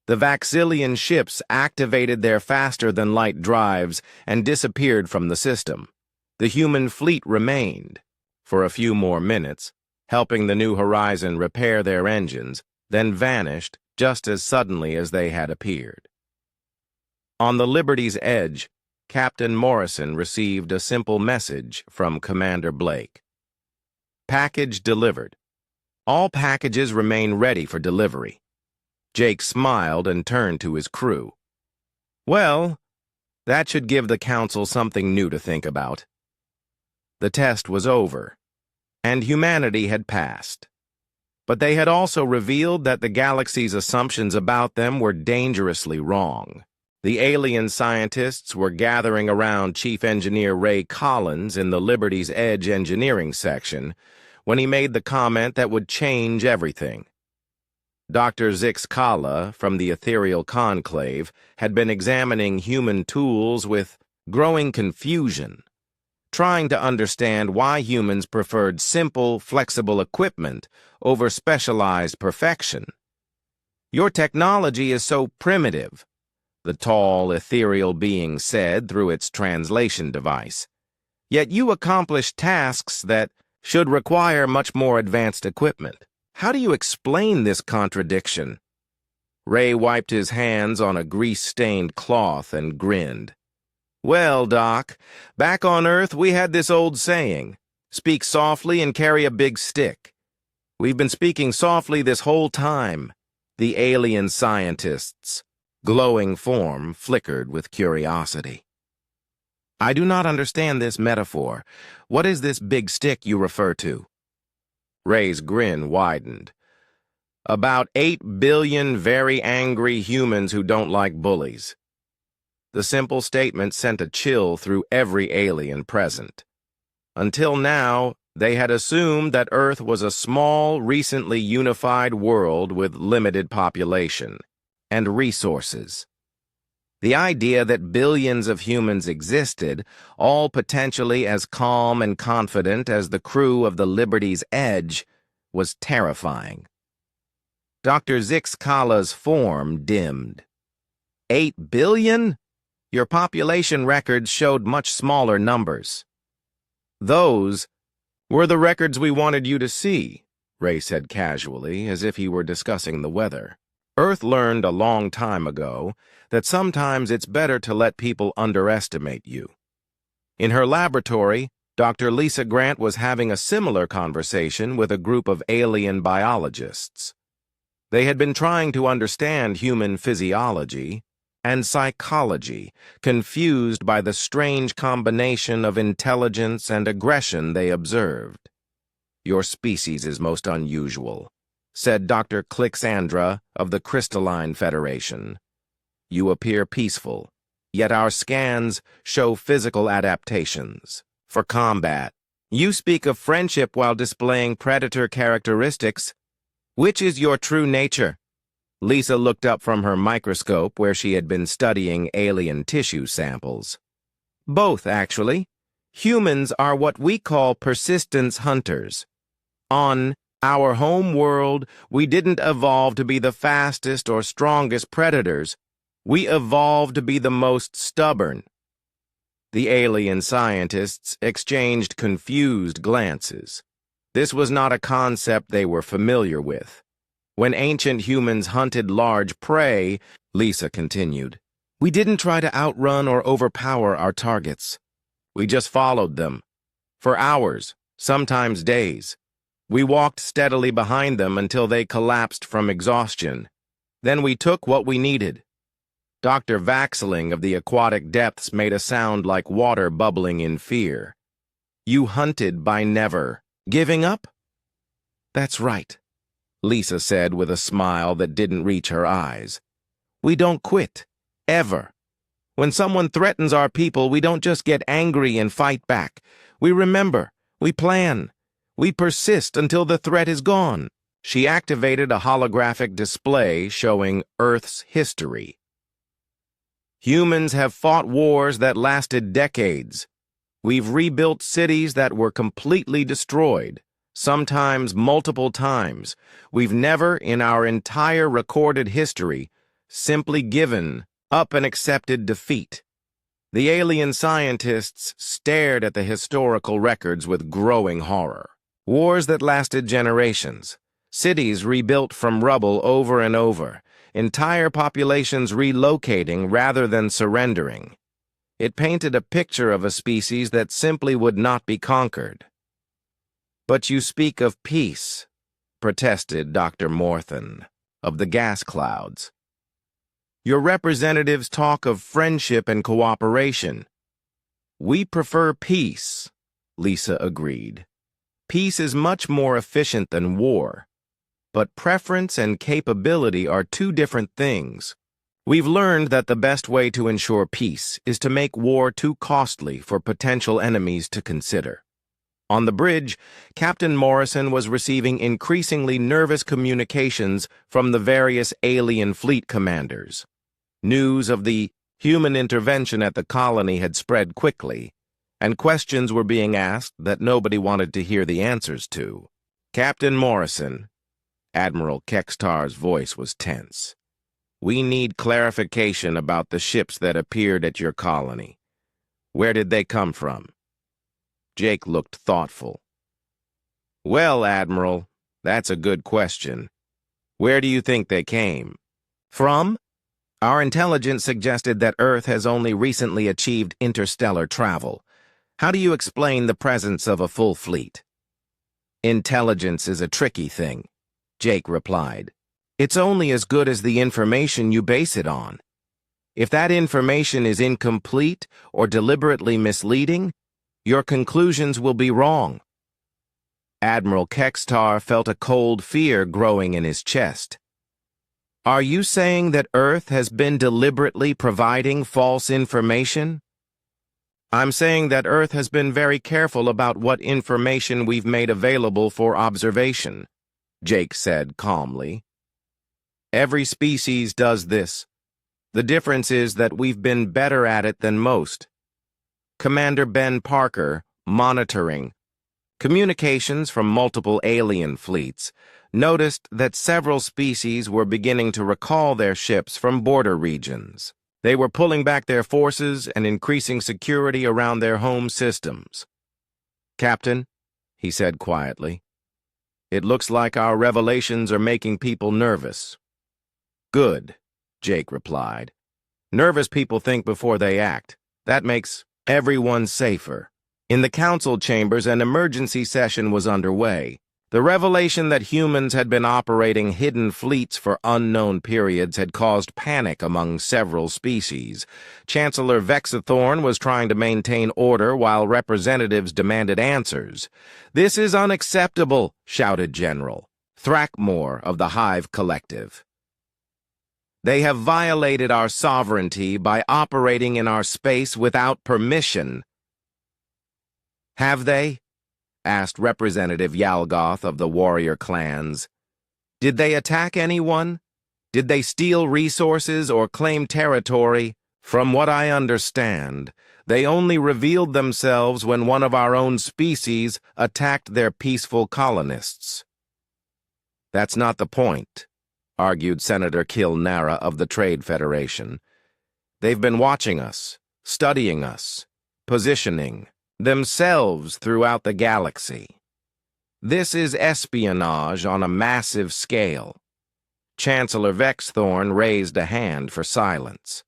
The Vaxillian ships activated their faster-than-light drives and disappeared from the system. The human fleet remained, for a few more minutes, helping the New Horizon repair their engines, then vanished just as suddenly as they had appeared. On the Liberty's Edge, Captain Morrison received a simple message from Commander Blake. "Package delivered. All packages remain ready for delivery." Jake smiled and turned to his crew. "Well, that should give the Council something new to think about." The test was over, and humanity had passed. But they had also revealed that the galaxy's assumptions about them were dangerously wrong. The alien scientists were gathering around Chief Engineer Ray Collins in the Liberty's Edge engineering section when he made the comment that would change everything. Dr. Zix Kala, from the Ethereal Conclave, had been examining human tools with growing confusion, trying to understand why humans preferred simple, flexible equipment over specialized perfection. "Your technology is so primitive," the tall, ethereal being said through its translation device. "Yet you accomplish tasks that should require much more advanced equipment. How do you explain this contradiction?" Ray wiped his hands on a grease-stained cloth and grinned. Well, Doc, back on Earth we had this old saying, speak softly and carry a big stick. We've been speaking softly this whole time. The alien scientist's glowing form flickered with curiosity. I do not understand this metaphor. What is this big stick you refer to? Ray's grin widened. About 8 billion very angry humans who don't like bullies. The simple statement sent a chill through every alien present. Until now, they had assumed that Earth was a small, recently unified world with limited population and resources. The idea that billions of humans existed, all potentially as calm and confident as the crew of the Liberty's Edge, was terrifying. Dr. Zixkala's form dimmed. 8 billion? Your population records showed much smaller numbers. Those were the records we wanted you to see, Ray said casually, as if he were discussing the weather. Earth learned a long time ago that sometimes it's better to let people underestimate you. In her laboratory, Dr. Lisa Grant was having a similar conversation with a group of alien biologists. They had been trying to understand human physiology and psychology, confused by the strange combination of intelligence and aggression they observed. Your species is most unusual, said Dr. Clixandra of the Crystalline Federation. You appear peaceful, yet our scans show physical adaptations. For combat, you speak of friendship while displaying predator characteristics. Which is your true nature? Lisa looked up from her microscope where she had been studying alien tissue samples. Both, actually. Humans are what we call persistence hunters. On our home world, we didn't evolve to be the fastest or strongest predators. We evolved to be the most stubborn. The alien scientists exchanged confused glances. This was not a concept they were familiar with. When ancient humans hunted large prey, Lisa continued, we didn't try to outrun or overpower our targets. We just followed them. For hours, sometimes days. We walked steadily behind them until they collapsed from exhaustion. Then we took what we needed. Dr. Vaxling of the aquatic depths made a sound like water bubbling in fear. You hunted by never giving up? That's right, Lisa said with a smile that didn't reach her eyes. We don't quit, ever. When someone threatens our people, we don't just get angry and fight back. We remember, we plan, we persist until the threat is gone. She activated a holographic display showing Earth's history. Humans have fought wars that lasted decades. We've rebuilt cities that were completely destroyed, sometimes multiple times. We've never, in our entire recorded history, simply given up and accepted defeat. The alien scientists stared at the historical records with growing horror. Wars that lasted generations. Cities rebuilt from rubble over and over. Entire populations relocating rather than surrendering. It painted a picture of a species that simply would not be conquered. But you speak of peace, protested Dr. Morthan of the gas clouds. Your representatives talk of friendship and cooperation. We prefer peace, Lisa agreed. Peace is much more efficient than war. But preference and capability are two different things. We've learned that the best way to ensure peace is to make war too costly for potential enemies to consider. On the bridge, Captain Morrison was receiving increasingly nervous communications from the various alien fleet commanders. News of the human intervention at the colony had spread quickly, and questions were being asked that nobody wanted to hear the answers to. Captain Morrison, Admiral Kextar's voice was tense. We need clarification about the ships that appeared at your colony. Where did they come from? Jake looked thoughtful. Well, Admiral, that's a good question. Where do you think they came? From? Our intelligence suggested that Earth has only recently achieved interstellar travel. How do you explain the presence of a full fleet? Intelligence is a tricky thing, Jake replied. It's only as good as the information you base it on. If that information is incomplete or deliberately misleading, your conclusions will be wrong. Admiral Kextar felt a cold fear growing in his chest. Are you saying that Earth has been deliberately providing false information? I'm saying that Earth has been very careful about what information we've made available for observation, Jake said calmly. Every species does this. The difference is that we've been better at it than most. Commander Ben Parker, monitoring communications from multiple alien fleets, noticed that several species were beginning to recall their ships from border regions. They were pulling back their forces and increasing security around their home systems. Captain, he said quietly, it looks like our revelations are making people nervous. Good, Jake replied. Nervous people think before they act. That makes everyone safer. In the council chambers, an emergency session was underway. The revelation that humans had been operating hidden fleets for unknown periods had caused panic among several species. Chancellor Vexathorn was trying to maintain order while representatives demanded answers. "This is unacceptable," shouted General Thrackmore of the Hive Collective. "They have violated our sovereignty by operating in our space without permission." "Have they?" asked Representative Yalgoth of the warrior clans. "Did they attack anyone? Did they steal resources or claim territory? From what I understand, they only revealed themselves when one of our own species attacked their peaceful colonists." "That's not the point," argued Senator Kilnara of the Trade Federation. "They've been watching us, studying us, positioning themselves throughout the galaxy. This is espionage on a massive scale." Chancellor Vexthorn raised a hand for silence.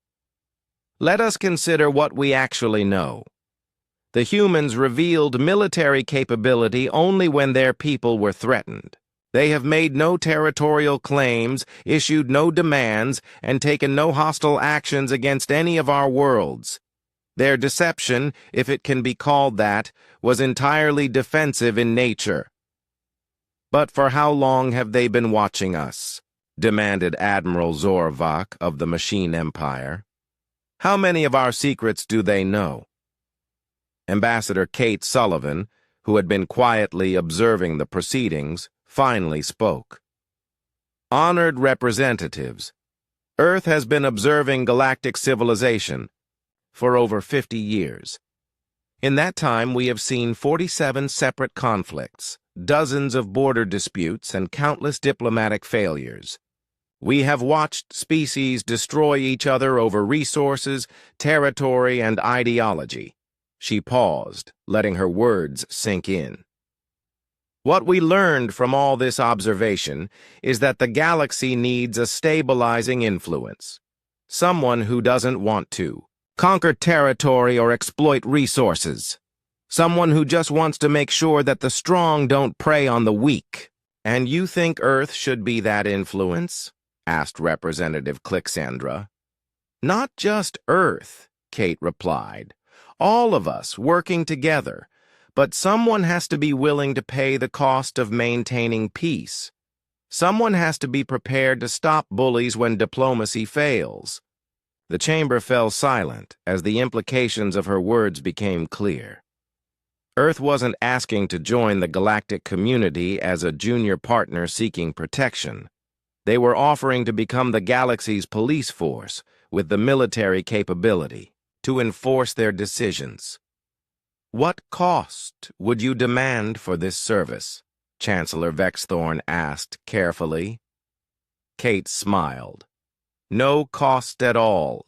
"Let us consider what we actually know. The humans revealed military capability only when their people were threatened. They have made no territorial claims, issued no demands, and taken no hostile actions against any of our worlds. Their deception, if it can be called that, was entirely defensive in nature." "But for how long have they been watching us?" demanded Admiral Zorvak of the Machine Empire. "How many of our secrets do they know?" Ambassador Kate Sullivan, who had been quietly observing the proceedings, finally spoke. "Honored representatives, Earth has been observing galactic civilization for over 50 years. In that time, we have seen 47 separate conflicts, dozens of border disputes, and countless diplomatic failures. We have watched species destroy each other over resources, territory, and ideology." She paused, letting her words sink in. "What we learned from all this observation is that the galaxy needs a stabilizing influence. Someone who doesn't want to conquer territory or exploit resources. Someone who just wants to make sure that the strong don't prey on the weak." "And you think Earth should be that influence?" asked Representative Clixandra. "Not just Earth," Kate replied. "All of us working together. But someone has to be willing to pay the cost of maintaining peace. Someone has to be prepared to stop bullies when diplomacy fails." The chamber fell silent as the implications of her words became clear. Earth wasn't asking to join the galactic community as a junior partner seeking protection. They were offering to become the galaxy's police force with the military capability to enforce their decisions. "What cost would you demand for this service?" Chancellor Vexthorn asked carefully. Kate smiled. "No cost at all.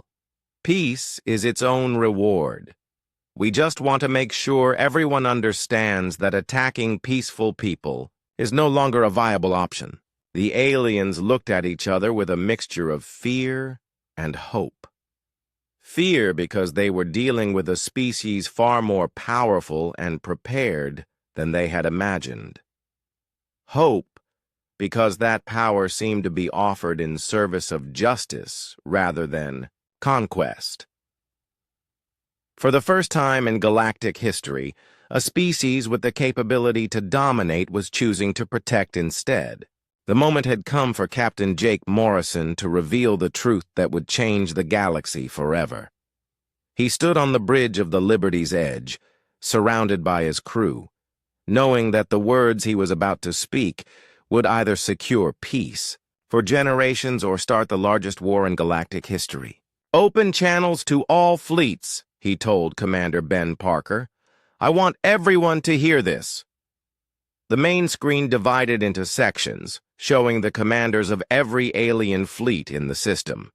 Peace is its own reward. We just want to make sure everyone understands that attacking peaceful people is no longer a viable option." The aliens looked at each other with a mixture of fear and hope. Fear because they were dealing with a species far more powerful and prepared than they had imagined. Hope because that power seemed to be offered in service of justice rather than conquest. For the first time in galactic history, a species with the capability to dominate was choosing to protect instead. The moment had come for Captain Jake Morrison to reveal the truth that would change the galaxy forever. He stood on the bridge of the Liberty's Edge, surrounded by his crew, knowing that the words he was about to speak would either secure peace for generations or start the largest war in galactic history. "Open channels to all fleets," he told Commander Ben Parker. "I want everyone to hear this." The main screen divided into sections, showing the commanders of every alien fleet in the system.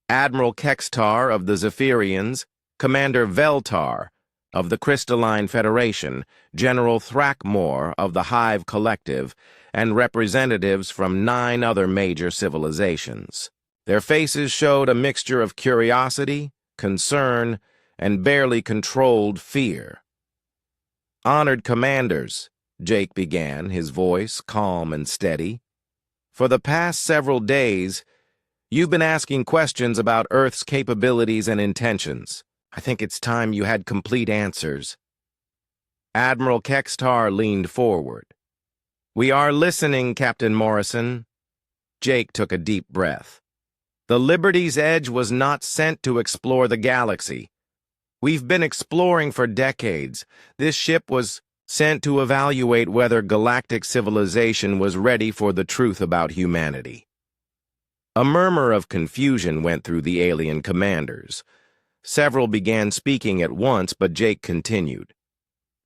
Admiral Kextar of the Zephyrians, Commander Veltar of the Crystalline Federation, General Thrackmore of the Hive Collective, and representatives from 9 other major civilizations. Their faces showed a mixture of curiosity, concern, and barely controlled fear. "Honored commanders," Jake began, his voice calm and steady. "For the past several days, you've been asking questions about Earth's capabilities and intentions. I think it's time you had complete answers." Admiral Kextar leaned forward. "We are listening, Captain Morrison." Jake took a deep breath. "The Liberty's Edge was not sent to explore the galaxy. We've been exploring for decades. This ship was sent to evaluate whether galactic civilization was ready for the truth about humanity." A murmur of confusion went through the alien commanders. Several began speaking at once, but Jake continued.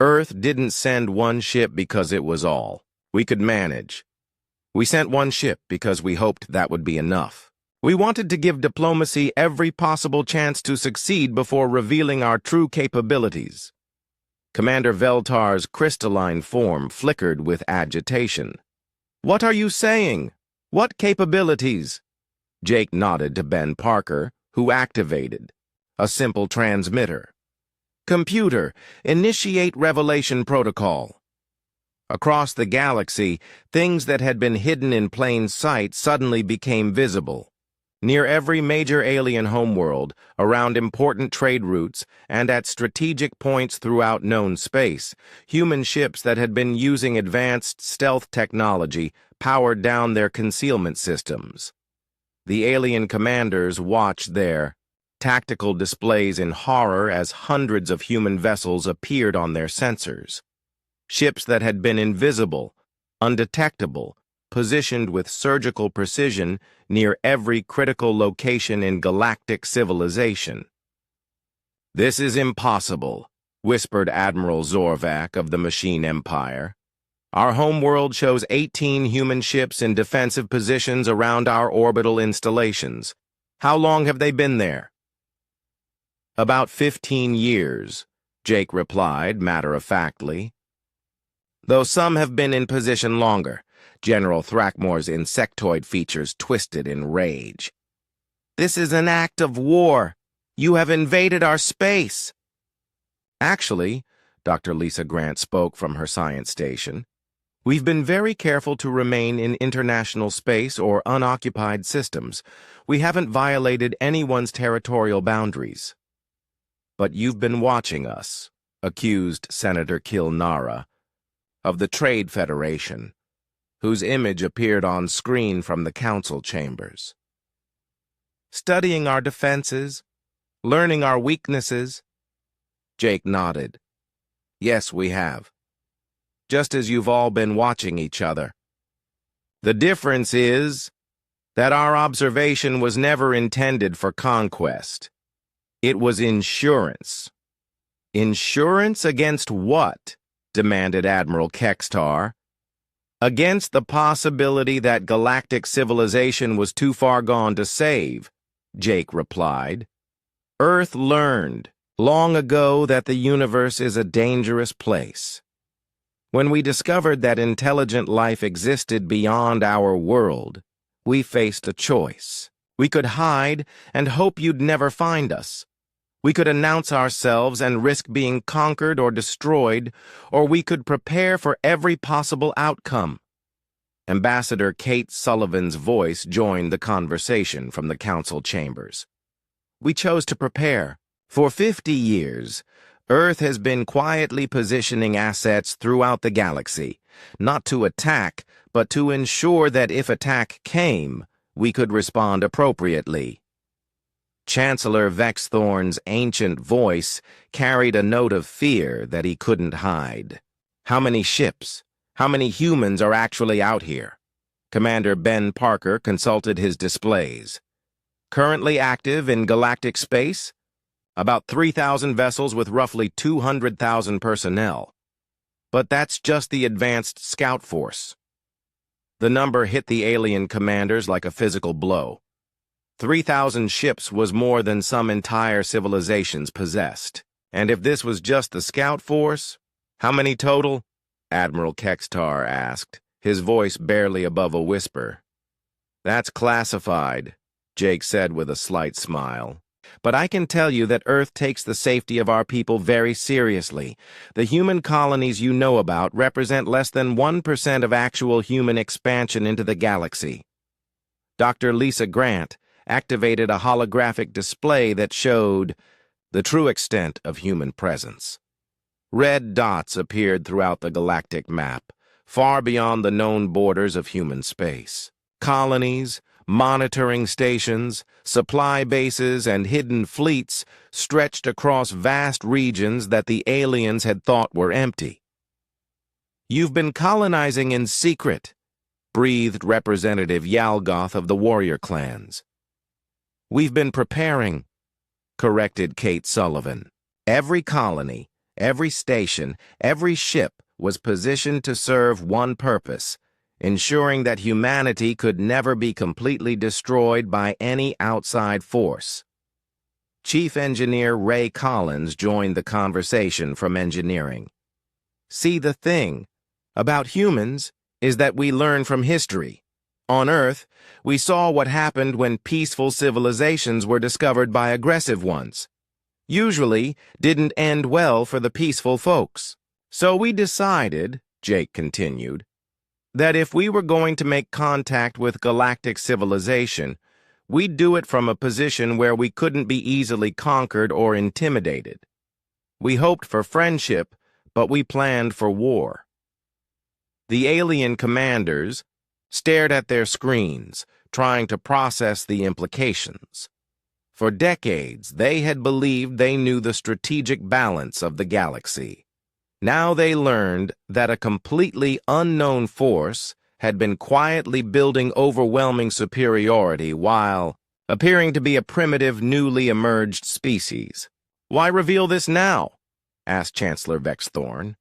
"Earth didn't send one ship because it was all we could manage. We sent one ship because we hoped that would be enough. We wanted to give diplomacy every possible chance to succeed before revealing our true capabilities." Commander Veltar's crystalline form flickered with agitation. "What are you saying? What capabilities?" Jake nodded to Ben Parker, who activated a simple transmitter. "Computer, initiate revelation protocol." Across the galaxy, things that had been hidden in plain sight suddenly became visible. Near every major alien homeworld, around important trade routes, and at strategic points throughout known space, human ships that had been using advanced stealth technology powered down their concealment systems. The alien commanders watched their tactical displays in horror as hundreds of human vessels appeared on their sensors. Ships that had been invisible, undetectable, positioned with surgical precision near every critical location in galactic civilization. "This is impossible," whispered Admiral Zorvac of the Machine Empire. "Our homeworld shows 18 human ships in defensive positions around our orbital installations. How long have they been there?" "About 15 years," Jake replied matter-of-factly. "Though some have been in position longer." General Thrackmore's insectoid features twisted in rage. "This is an act of war. You have invaded our space." "Actually," Dr. Lisa Grant spoke from her science station, "we've been very careful to remain in international space or unoccupied systems. We haven't violated anyone's territorial boundaries." "But you've been watching us," accused Senator Kilnara of the Trade Federation, whose image appeared on screen from the council chambers. "Studying our defenses, learning our weaknesses." Jake nodded. "Yes, we have. Just as you've all been watching each other. The difference is that our observation was never intended for conquest. It was insurance." "Insurance against what?" demanded Admiral Kextar. "Against the possibility that galactic civilization was too far gone to save," Jake replied. "Earth learned long ago that the universe is a dangerous place. When we discovered that intelligent life existed beyond our world, we faced a choice. We could hide and hope you'd never find us. We could announce ourselves and risk being conquered or destroyed, or we could prepare for every possible outcome. Ambassador Kate Sullivan's voice joined the conversation from the council chambers. We chose to prepare. For 50 years, Earth has been quietly positioning assets throughout the galaxy, not to attack, but to ensure that if attack came, we could respond appropriately. Chancellor Vexthorn's ancient voice carried a note of fear that he couldn't hide. How many ships, how many humans are actually out here? Commander Ben Parker consulted his displays. Currently active in galactic space? About 3,000 vessels with roughly 200,000 personnel. But that's just the advanced scout force. The number hit the alien commanders like a physical blow. 3,000 ships was more than some entire civilizations possessed. And if this was just the scout force, how many total? Admiral Kextar asked, his voice barely above a whisper. That's classified, Jake said with a slight smile. But I can tell you that Earth takes the safety of our people very seriously. The human colonies you know about represent less than 1% of actual human expansion into the galaxy. Dr. Lisa Grant activated a holographic display that showed the true extent of human presence. Red dots appeared throughout the galactic map, far beyond the known borders of human space. Colonies, monitoring stations, supply bases, and hidden fleets stretched across vast regions that the aliens had thought were empty. You've been colonizing in secret, breathed Representative Yalgoth of the warrior clans. We've been preparing, corrected Kate Sullivan. Every colony, every station, every ship was positioned to serve one purpose, ensuring that humanity could never be completely destroyed by any outside force. Chief Engineer Ray Collins joined the conversation from engineering. See, the thing about humans is that we learn from history. On Earth, we saw what happened when peaceful civilizations were discovered by aggressive ones. Usually, didn't end well for the peaceful folks. So we decided, Jake continued, that if we were going to make contact with galactic civilization, we'd do it from a position where we couldn't be easily conquered or intimidated. We hoped for friendship, but we planned for war. The alien commanders stared at their screens, trying to process the implications. For decades, they had believed they knew the strategic balance of the galaxy. Now they learned that a completely unknown force had been quietly building overwhelming superiority while appearing to be a primitive, newly emerged species. Why reveal this now? Asked Chancellor Vexthorn.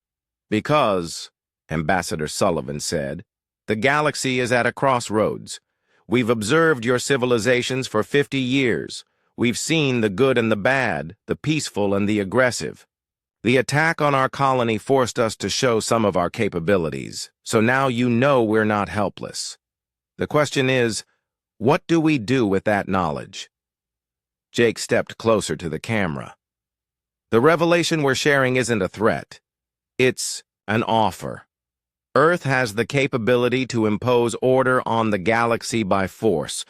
Because, Ambassador Sullivan said, the galaxy is at a crossroads. We've observed your civilizations for 50 years. We've seen the good and the bad, the peaceful and the aggressive. The attack on our colony forced us to show some of our capabilities, so now you know we're not helpless. The question is, what do we do with that knowledge? Jake stepped closer to the camera. The revelation we're sharing isn't a threat. It's an offer. Earth has the capability to impose order on the galaxy by force.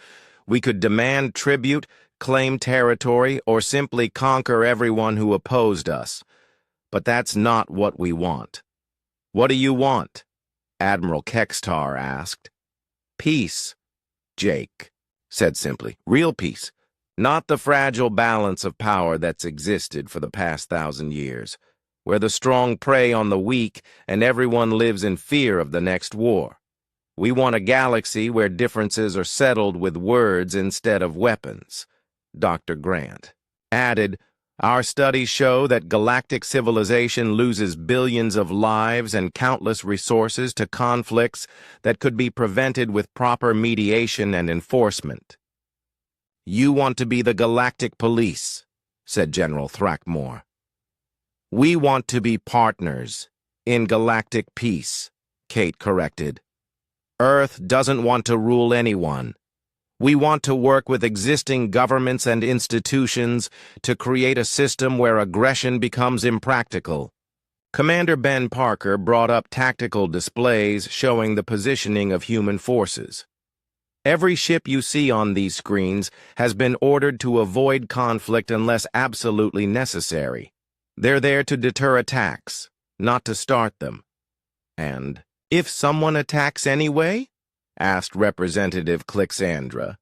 We could demand tribute, claim territory, or simply conquer everyone who opposed us. But that's not what we want. What do you want? Admiral Kextar asked. Peace, Jake said simply. Real peace. Not the fragile balance of power that's existed for the past 1,000 years, where the strong prey on the weak and everyone lives in fear of the next war. We want a galaxy where differences are settled with words instead of weapons, Dr. Grant added. Our studies show that galactic civilization loses billions of lives and countless resources to conflicts that could be prevented with proper mediation and enforcement. You want to be the galactic police, said General Thrackmore. We want to be partners In galactic peace, Kate corrected. Earth doesn't want to rule anyone. We want to work with existing governments and institutions to create a system where aggression becomes impractical. Commander Ben Parker brought up tactical displays showing the positioning of human forces. Every ship you see on these screens has been ordered to avoid conflict unless absolutely necessary. They're there to deter attacks, not to start them. And if someone attacks anyway? Asked Representative Clixandra.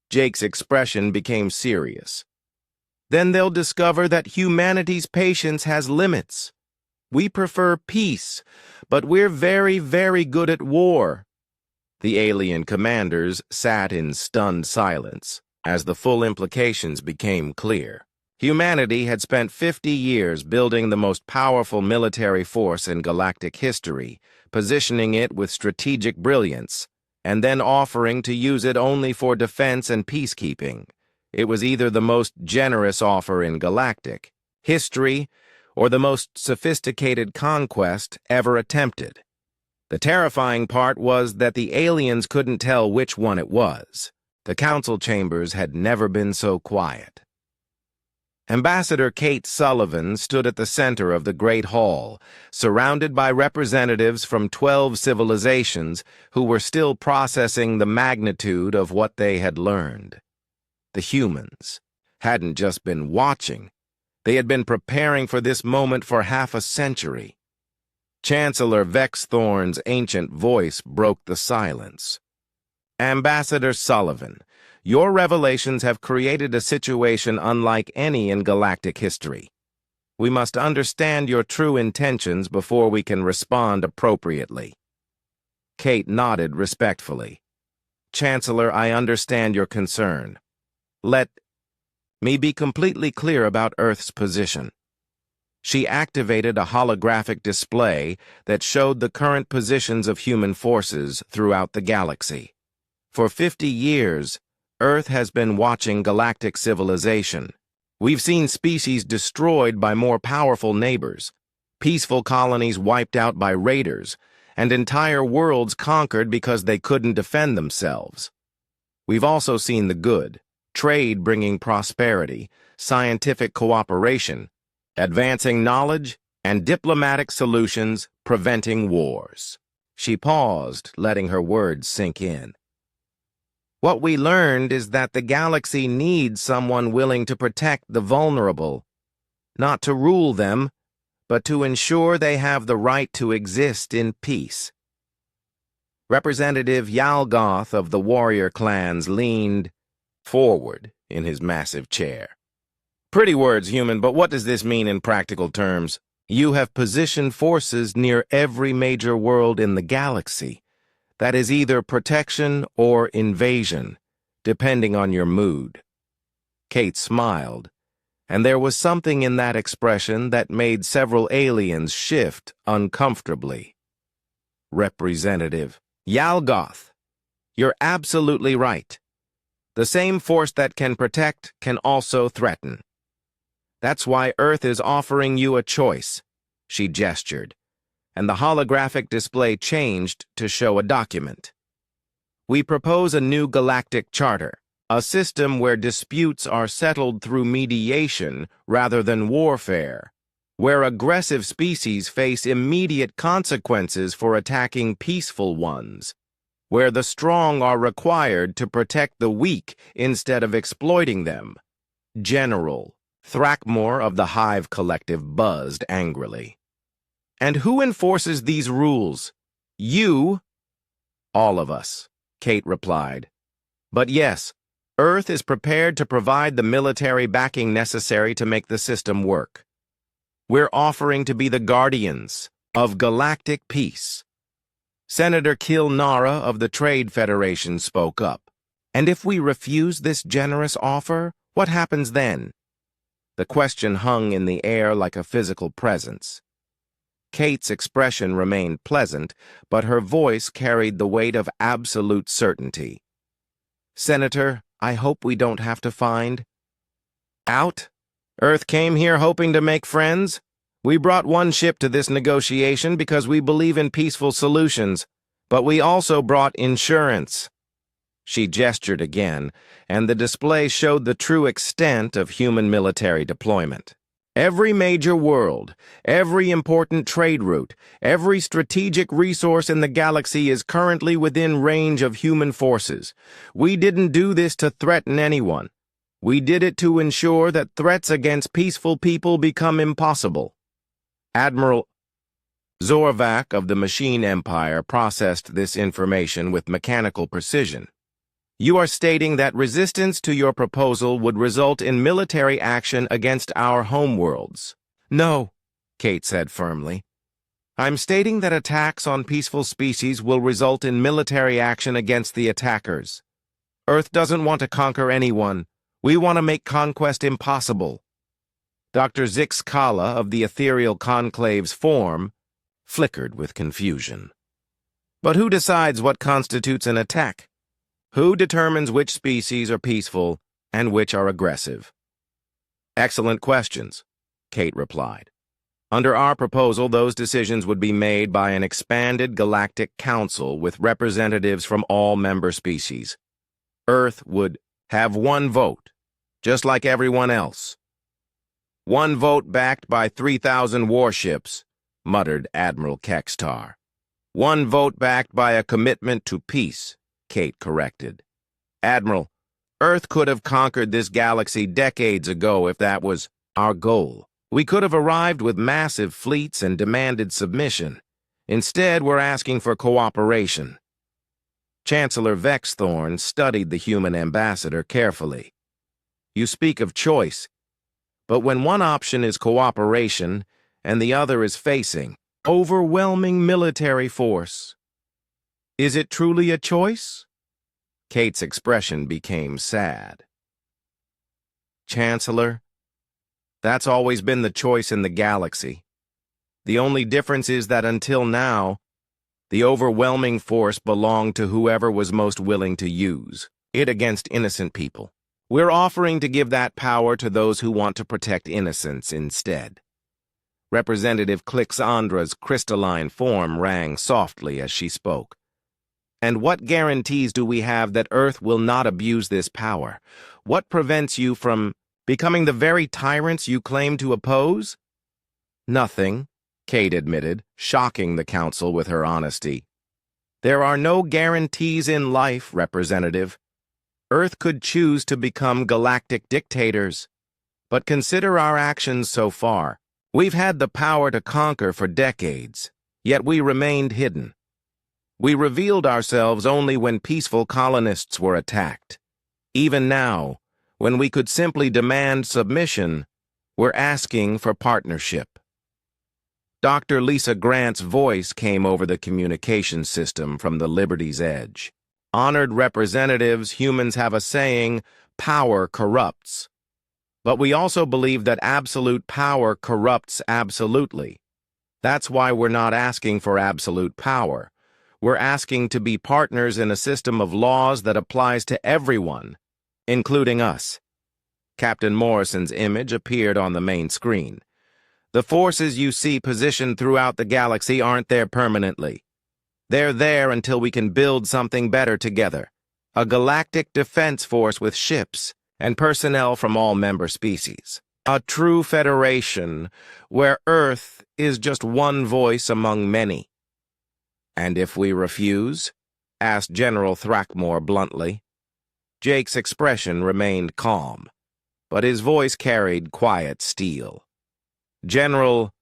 Jake's expression became serious. Then they'll discover that humanity's patience has limits. We prefer peace, but we're very, very good at war. The alien commanders sat in stunned silence as the full implications became clear. Humanity had spent 50 years building the most powerful military force in galactic history, positioning it with strategic brilliance, and then offering to use it only for defense and peacekeeping. It was either the most generous offer in galactic history or the most sophisticated conquest ever attempted. The terrifying part was that the aliens couldn't tell which one it was. The council chambers had never been so quiet. Ambassador Kate Sullivan stood at the center of the Great Hall, surrounded by representatives from 12 civilizations who were still processing the magnitude of what they had learned. The humans hadn't just been watching, they had been preparing for this moment for half a century. Chancellor Vexthorn's ancient voice broke the silence. Ambassador Sullivan, your revelations have created a situation unlike any in galactic history. We must understand your true intentions before we can respond appropriately. Kate nodded respectfully. Chancellor, I understand your concern. Let me be completely clear about Earth's position. She activated a holographic display that showed the current positions of human forces throughout the galaxy. For 50 years, Earth has been watching galactic civilization. We've seen species destroyed by more powerful neighbors, peaceful colonies wiped out by raiders, and entire worlds conquered because they couldn't defend themselves. We've also seen the good, trade bringing prosperity, scientific cooperation, advancing knowledge, and diplomatic solutions preventing wars. She paused, letting her words sink in. What we learned is that the galaxy needs someone willing to protect the vulnerable, not to rule them, but to ensure they have the right to exist in peace. Representative Yalgoth of the warrior clans leaned forward in his massive chair. Pretty words, human, but what does this mean in practical terms? You have positioned forces near every major world in the galaxy. That is either protection or invasion, depending on your mood. Kate smiled, and there was something in that expression that made several aliens shift uncomfortably. Representative Yalgoth, you're absolutely right. The same force that can protect can also threaten. That's why Earth is offering you a choice, she gestured, and the holographic display changed to show a document. We propose a new galactic charter, a system where disputes are settled through mediation rather than warfare, where aggressive species face immediate consequences for attacking peaceful ones, where the strong are required to protect the weak instead of exploiting them. General Thrackmore of the Hive Collective buzzed angrily. And who enforces these rules? You? All of us, Kate replied. But yes, Earth is prepared to provide the military backing necessary to make the system work. We're offering to be the guardians of galactic peace. Senator Kilnara of the Trade Federation spoke up. And if we refuse this generous offer, what happens then? The question hung in the air like a physical presence. Kate's expression remained pleasant, but her voice carried the weight of absolute certainty. Senator, I hope we don't have to find out. Earth came here hoping to make friends. We brought one ship to this negotiation because we believe in peaceful solutions, but we also brought insurance." She gestured again, and the display showed the true extent of human military deployment. Every major world, every important trade route, every strategic resource in the galaxy is currently within range of human forces. We didn't do this to threaten anyone. We did it to ensure that threats against peaceful people become impossible. Admiral Zorvac of the Machine Empire processed this information with mechanical precision. "You are stating that resistance to your proposal would result in military action against our homeworlds." "No," Kate said firmly. "I'm stating that attacks on peaceful species will result in military action against the attackers. Earth doesn't want to conquer anyone. We want to make conquest impossible." Dr. Zix Kala of the Ethereal Conclave's form flickered with confusion. "But who decides what constitutes an attack? Who determines which species are peaceful and which are aggressive?" "Excellent questions," Kate replied. "Under our proposal, those decisions would be made by an expanded galactic council with representatives from all member species. Earth would have one vote, just like everyone else." "One vote backed by 3,000 warships," muttered Admiral Kextar. "One vote backed by a commitment to peace," Kate corrected. "Admiral, Earth could have conquered this galaxy decades ago if that was our goal. We could have arrived with massive fleets and demanded submission. Instead, we're asking for cooperation." Chancellor Vexthorn studied the human ambassador carefully. "You speak of choice, but when one option is cooperation and the other is facing overwhelming military force, is it truly a choice?" Kate's expression became sad. "Chancellor, that's always been the choice in the galaxy. The only difference is that until now, the overwhelming force belonged to whoever was most willing to use it against innocent people. We're offering to give that power to those who want to protect innocence instead." Representative Clixandra's crystalline form rang softly as she spoke. "And what guarantees do we have that Earth will not abuse this power? What prevents you from becoming the very tyrants you claim to oppose?" "Nothing," Kate admitted, shocking the council with her honesty. "There are no guarantees in life, Representative. Earth could choose to become galactic dictators. But consider our actions so far. We've had the power to conquer for decades, yet we remained hidden. We revealed ourselves only when peaceful colonists were attacked. Even now, when we could simply demand submission, we're asking for partnership." Dr. Lisa Grant's voice came over the communication system from the Liberty's Edge. "Honored representatives, humans have a saying, 'Power corrupts.' But we also believe that absolute power corrupts absolutely. That's why we're not asking for absolute power. We're asking to be partners in a system of laws that applies to everyone, including us." Captain Morrison's image appeared on the main screen. "The forces you see positioned throughout the galaxy aren't there permanently. They're there until we can build something better together. A galactic defense force with ships and personnel from all member species. A true federation where Earth is just one voice among many." "And if we refuse?" asked General Thrackmore bluntly. Jake's expression remained calm, but his voice carried quiet steel. "General,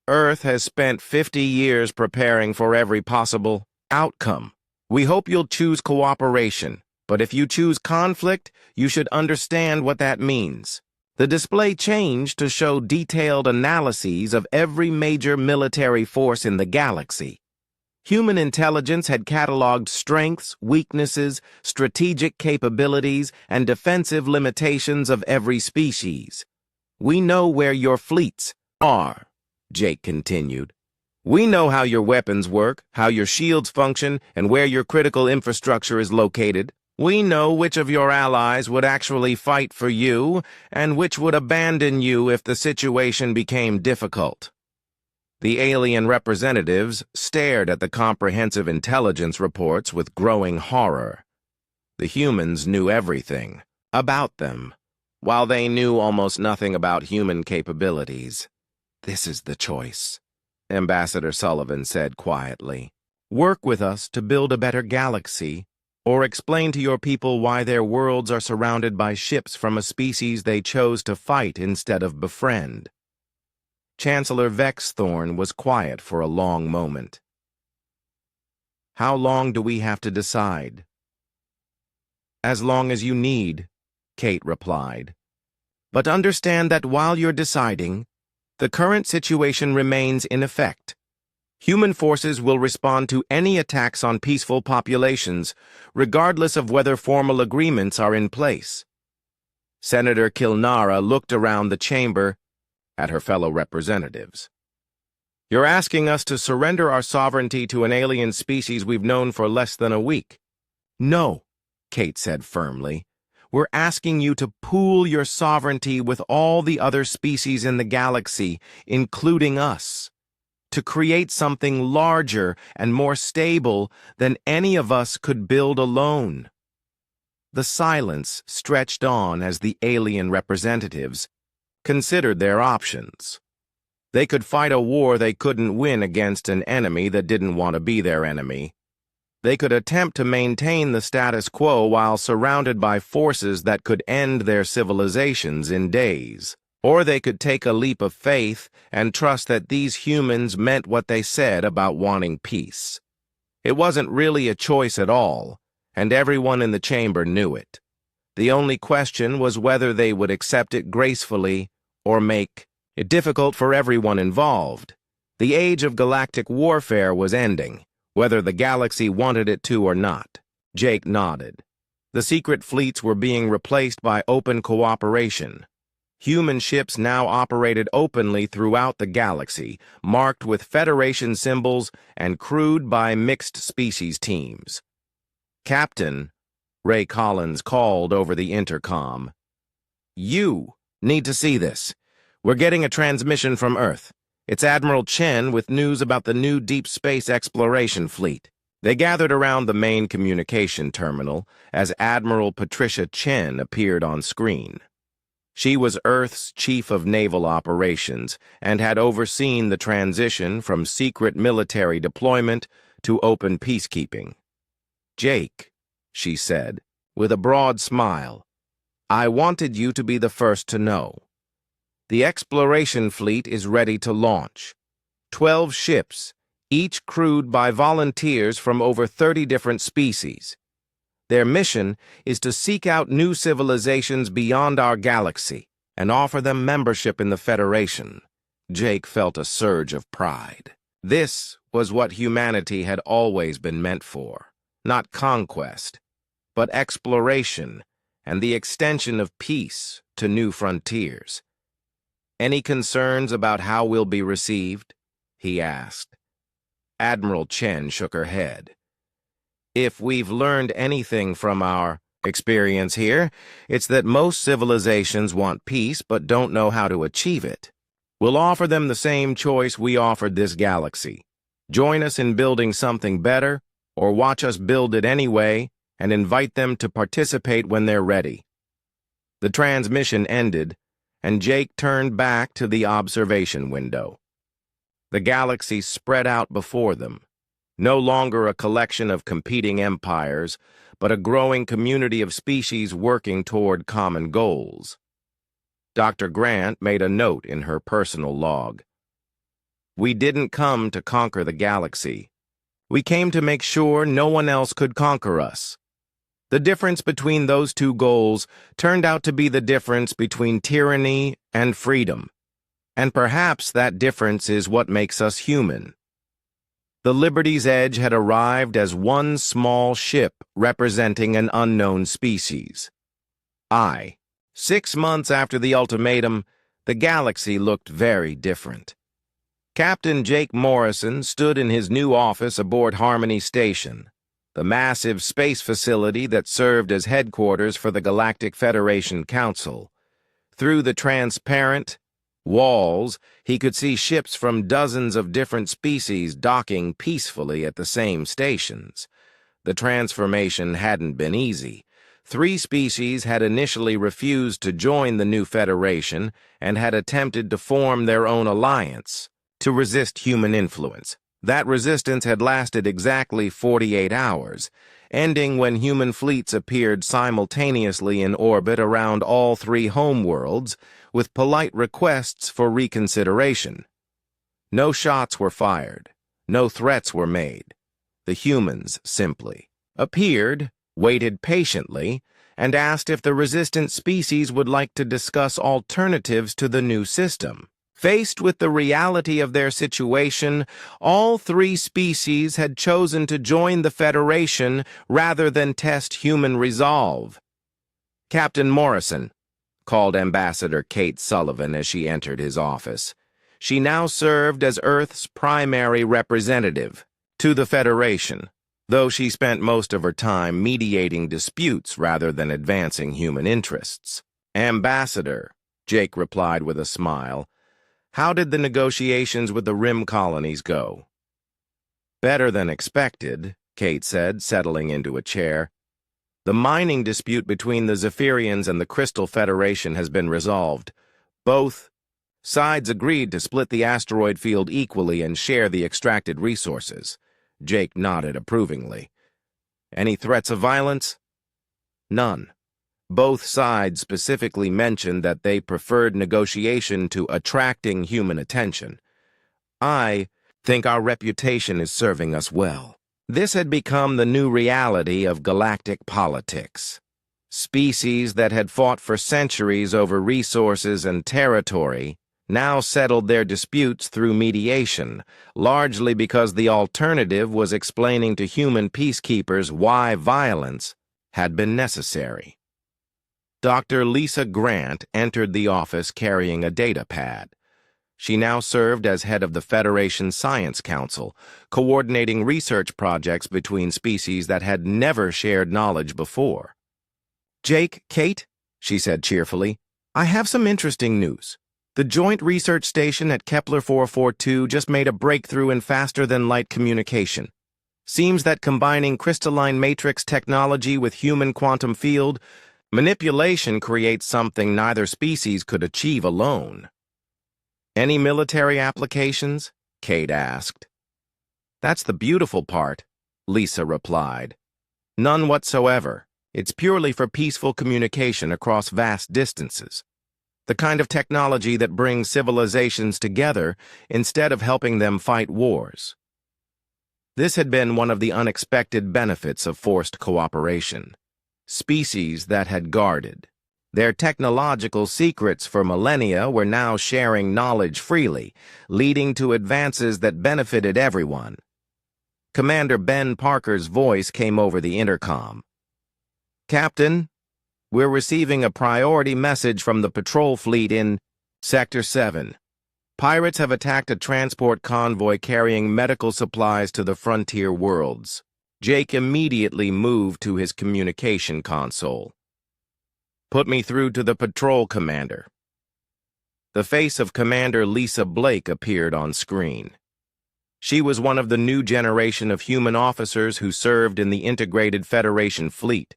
Earth has spent 50 years preparing for every possible outcome. We hope you'll choose cooperation, but if you choose conflict, you should understand what that means." The display changed to show detailed analyses of every major military force in the galaxy. Human intelligence had cataloged strengths, weaknesses, strategic capabilities, and defensive limitations of every species. "We know where your fleets are," Jake continued. "We know how your weapons work, how your shields function, and where your critical infrastructure is located. We know which of your allies would actually fight for you and which would abandon you if the situation became difficult." The alien representatives stared at the comprehensive intelligence reports with growing horror. The humans knew everything about them, while they knew almost nothing about human capabilities. "This is the choice," Ambassador Sullivan said quietly. "Work with us to build a better galaxy, or explain to your people why their worlds are surrounded by ships from a species they chose to fight instead of befriend." Chancellor Vexthorn was quiet for a long moment. "How long do we have to decide?" "As long as you need," Kate replied. "But understand that while you're deciding, the current situation remains in effect. Human forces will respond to any attacks on peaceful populations, regardless of whether formal agreements are in place." Senator Kilnara looked around the chamber at her fellow representatives. "You're asking us to surrender our sovereignty to an alien species we've known for less than a week." "No," Kate said firmly. "We're asking you to pool your sovereignty with all the other species in the galaxy, including us, to create something larger and more stable than any of us could build alone." The silence stretched on as the alien representatives considered their options. They could fight a war they couldn't win against an enemy that didn't want to be their enemy. They could attempt to maintain the status quo while surrounded by forces that could end their civilizations in days. Or they could take a leap of faith and trust that these humans meant what they said about wanting peace. It wasn't really a choice at all, and everyone in the chamber knew it. The only question was whether they would accept it gracefully or make it difficult for everyone involved. The age of galactic warfare was ending, whether the galaxy wanted it to or not. Jake nodded. The secret fleets were being replaced by open cooperation. Human ships now operated openly throughout the galaxy, marked with Federation symbols and crewed by mixed-species teams. "Captain," Ray Collins called over the intercom, "you need to see this. We're getting a transmission from Earth. It's Admiral Chen with news about the new deep space exploration fleet." They gathered around the main communication terminal as Admiral Patricia Chen appeared on screen. She was Earth's Chief of Naval Operations and had overseen the transition from secret military deployment to open peacekeeping. "Jake," she said, with a broad smile, "I wanted you to be the first to know. The exploration fleet is ready to launch. 12 ships, each crewed by volunteers from over 30 different species. Their mission is to seek out new civilizations beyond our galaxy and offer them membership in the Federation." Jake felt a surge of pride. This was what humanity had always been meant for, not conquest, but exploration and the extension of peace to new frontiers. "Any concerns about how we'll be received?" he asked. Admiral Chen shook her head. "If we've learned anything from our experience here, it's that most civilizations want peace but don't know how to achieve it. We'll offer them the same choice we offered this galaxy. Join us in building something better, or watch us build it anyway, and invite them to participate when they're ready." The transmission ended, and Jake turned back to the observation window. The galaxy spread out before them, no longer a collection of competing empires, but a growing community of species working toward common goals. Dr. Grant made a note in her personal log. "We didn't come to conquer the galaxy. We came to make sure no one else could conquer us." The difference between those two goals turned out to be the difference between tyranny and freedom. And perhaps that difference is what makes us human. The Liberty's Edge had arrived as one small ship representing an unknown species. 6 months after the ultimatum, the galaxy looked very different. Captain Jake Morrison stood in his new office aboard Harmony Station. the massive space facility that served as headquarters for the Galactic Federation Council. Through the transparent walls, he could see ships from dozens of different species docking peacefully at the same stations. The transformation hadn't been easy. 3 species had initially refused to join the new Federation and had attempted to form their own alliance to resist human influence. That resistance had lasted exactly 48 hours, ending when human fleets appeared simultaneously in orbit around all 3 homeworlds with polite requests for reconsideration. No shots were fired. No threats were made. The humans simply appeared, waited patiently, and asked if the resistant species would like to discuss alternatives to the new system. Faced with the reality of their situation, all 3 species had chosen to join the Federation rather than test human resolve. "Captain Morrison," called Ambassador Kate Sullivan as she entered his office. She now served as Earth's primary representative to the Federation, though she spent most of her time mediating disputes rather than advancing human interests. "Ambassador," Jake replied with a smile, "how did the negotiations with the Rim colonies go?" "Better than expected," Kate said, settling into a chair. "The mining dispute between the Zephyrians and the Crystal Federation has been resolved. Both sides agreed to split the asteroid field equally and share the extracted resources." Jake nodded approvingly. "Any threats of violence?" "None. Both sides specifically mentioned that they preferred negotiation to attracting human attention. I think our reputation is serving us well." This had become the new reality of galactic politics. Species that had fought for centuries over resources and territory now settled their disputes through mediation, largely because the alternative was explaining to human peacekeepers why violence had been necessary. Dr. Lisa Grant entered the office carrying a data pad. She now served as head of the Federation Science Council, coordinating research projects between species that had never shared knowledge before. "Jake, Kate," she said cheerfully, "I have some interesting news. The Joint Research Station at Kepler 442 just made a breakthrough in faster-than-light communication. Seems that combining crystalline matrix technology with human quantum field manipulation creates something neither species could achieve alone." "Any military applications?" Kate asked. "That's the beautiful part," Lisa replied. "None whatsoever. It's purely for peaceful communication across vast distances. The kind of technology that brings civilizations together instead of helping them fight wars." This had been one of the unexpected benefits of forced cooperation. Species that had guarded their technological secrets for millennia were now sharing knowledge freely, leading to advances that benefited everyone. Commander Ben Parker's voice came over the intercom. "Captain, we're receiving a priority message from the patrol fleet in Sector 7. Pirates have attacked a transport convoy carrying medical supplies to the frontier worlds." Jake immediately moved to his communication console. "Put me through to the patrol commander." The face of Commander Lisa Blake appeared on screen. She was one of the new generation of human officers who served in the integrated Federation fleet,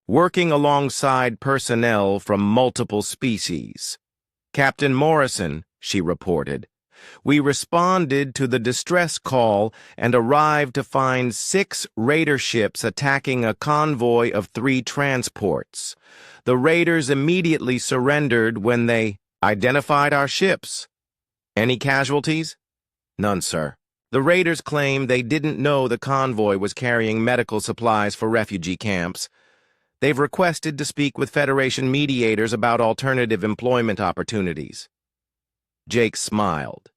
working alongside personnel from multiple species. "Captain Morrison," she reported, "we responded to the distress call and arrived to find 6 raider ships attacking a convoy of 3 transports. The raiders immediately surrendered when they identified our ships." "Any casualties?" "None, sir. The raiders claim they didn't know the convoy was carrying medical supplies for refugee camps. They've requested to speak with Federation mediators about alternative employment opportunities." Jake smiled.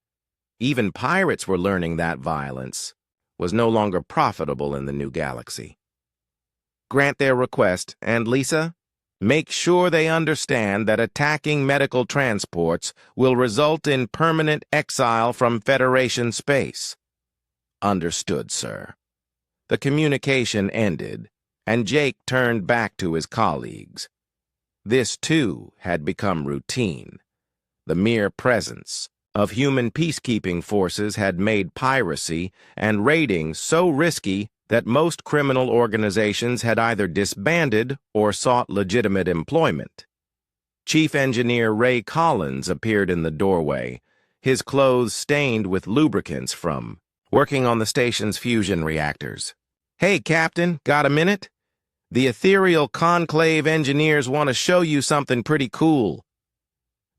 Even pirates were learning that violence was no longer profitable in the new galaxy. "Grant their request, and Lisa, make sure they understand that attacking medical transports will result in permanent exile from Federation space." "Understood, sir." The communication ended, and Jake turned back to his colleagues. This, too, had become routine. The mere presence of human peacekeeping forces had made piracy and raiding so risky that most criminal organizations had either disbanded or sought legitimate employment. Chief Engineer Ray Collins appeared in the doorway, his clothes stained with lubricants from working on the station's fusion reactors. "Hey, Captain, got a minute? The ethereal conclave engineers want to show you something pretty cool."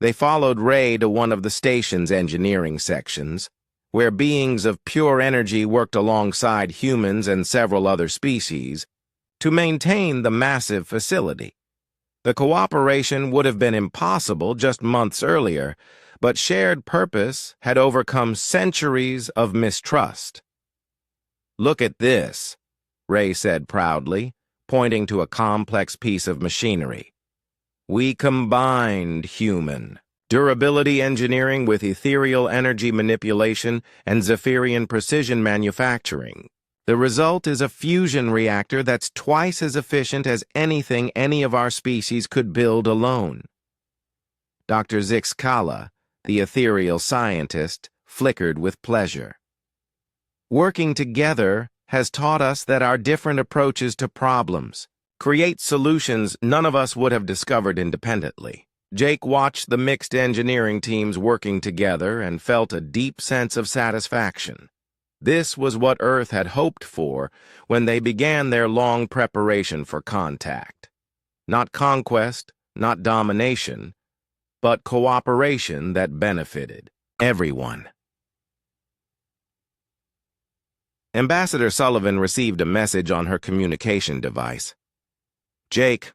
They followed Ray to one of the station's engineering sections, where beings of pure energy worked alongside humans and several other species to maintain the massive facility. The cooperation would have been impossible just months earlier, but shared purpose had overcome centuries of mistrust. "Look at this," Ray said proudly, pointing to a complex piece of machinery. "We combined human durability engineering with ethereal energy manipulation and Zephyrian precision manufacturing. The result is a fusion reactor that's twice as efficient as anything any of our species could build alone." Dr. Zixkala, the ethereal scientist, flickered with pleasure. "Working together has taught us that our different approaches to problems create solutions none of us would have discovered independently." Jake watched the mixed engineering teams working together and felt a deep sense of satisfaction. This was what Earth had hoped for when they began their long preparation for contact. Not conquest, not domination, but cooperation that benefited everyone. Ambassador Sullivan received a message on her communication device. "Jake,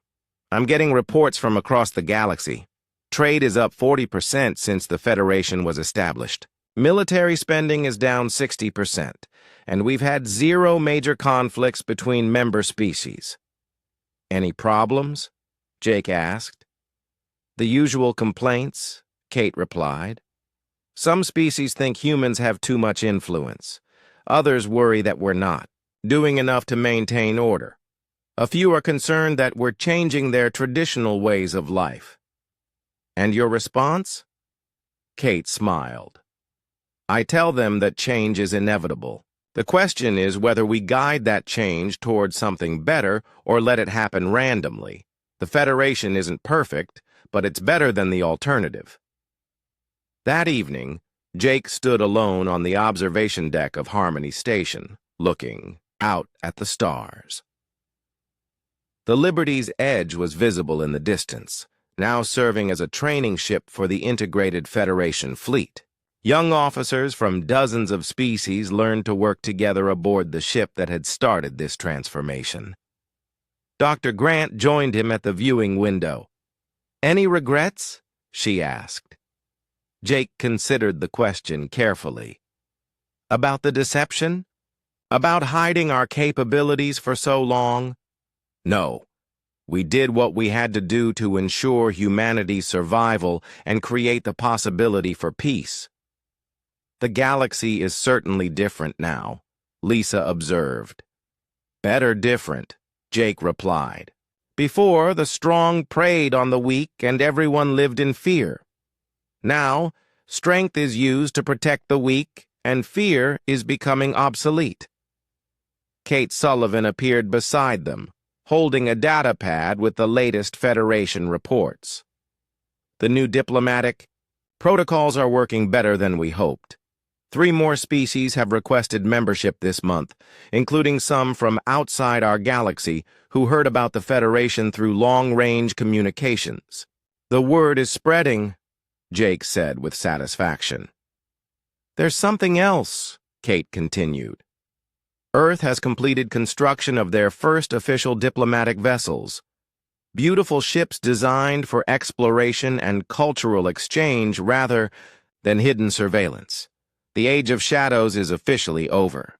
I'm getting reports from across the galaxy. Trade is up 40% since the Federation was established. Military spending is down 60%, and we've had 0 major conflicts between member species." "Any problems?" Jake asked. "The usual complaints," Kate replied. "Some species think humans have too much influence. Others worry that we're not doing enough to maintain order. A few are concerned that we're changing their traditional ways of life." "And your response?" Kate smiled. "I tell them that change is inevitable. The question is whether we guide that change towards something better or let it happen randomly. The Federation isn't perfect, but it's better than the alternative." That evening, Jake stood alone on the observation deck of Harmony Station, looking out at the stars. The Liberty's edge was visible in the distance, now serving as a training ship for the integrated Federation fleet. Young officers from dozens of species learned to work together aboard the ship that had started this transformation. Dr. Grant joined him at the viewing window. "Any regrets?" she asked. Jake considered the question carefully. "About the deception? About hiding our capabilities for so long? No. We did what we had to do to ensure humanity's survival and create the possibility for peace." "The galaxy is certainly different now," Lisa observed. "Better different," Jake replied. "Before, the strong preyed on the weak and everyone lived in fear. Now, strength is used to protect the weak and fear is becoming obsolete." Kate Sullivan appeared beside them, holding a data pad with the latest Federation reports. "The new diplomatic protocols are working better than we hoped. 3 more species have requested membership this month, including some from outside our galaxy who heard about the Federation through long-range communications. The word is spreading," Jake said with satisfaction. "There's something else," Kate continued. "Earth has completed construction of their first official diplomatic vessels. Beautiful ships designed for exploration and cultural exchange rather than hidden surveillance. The Age of Shadows is officially over."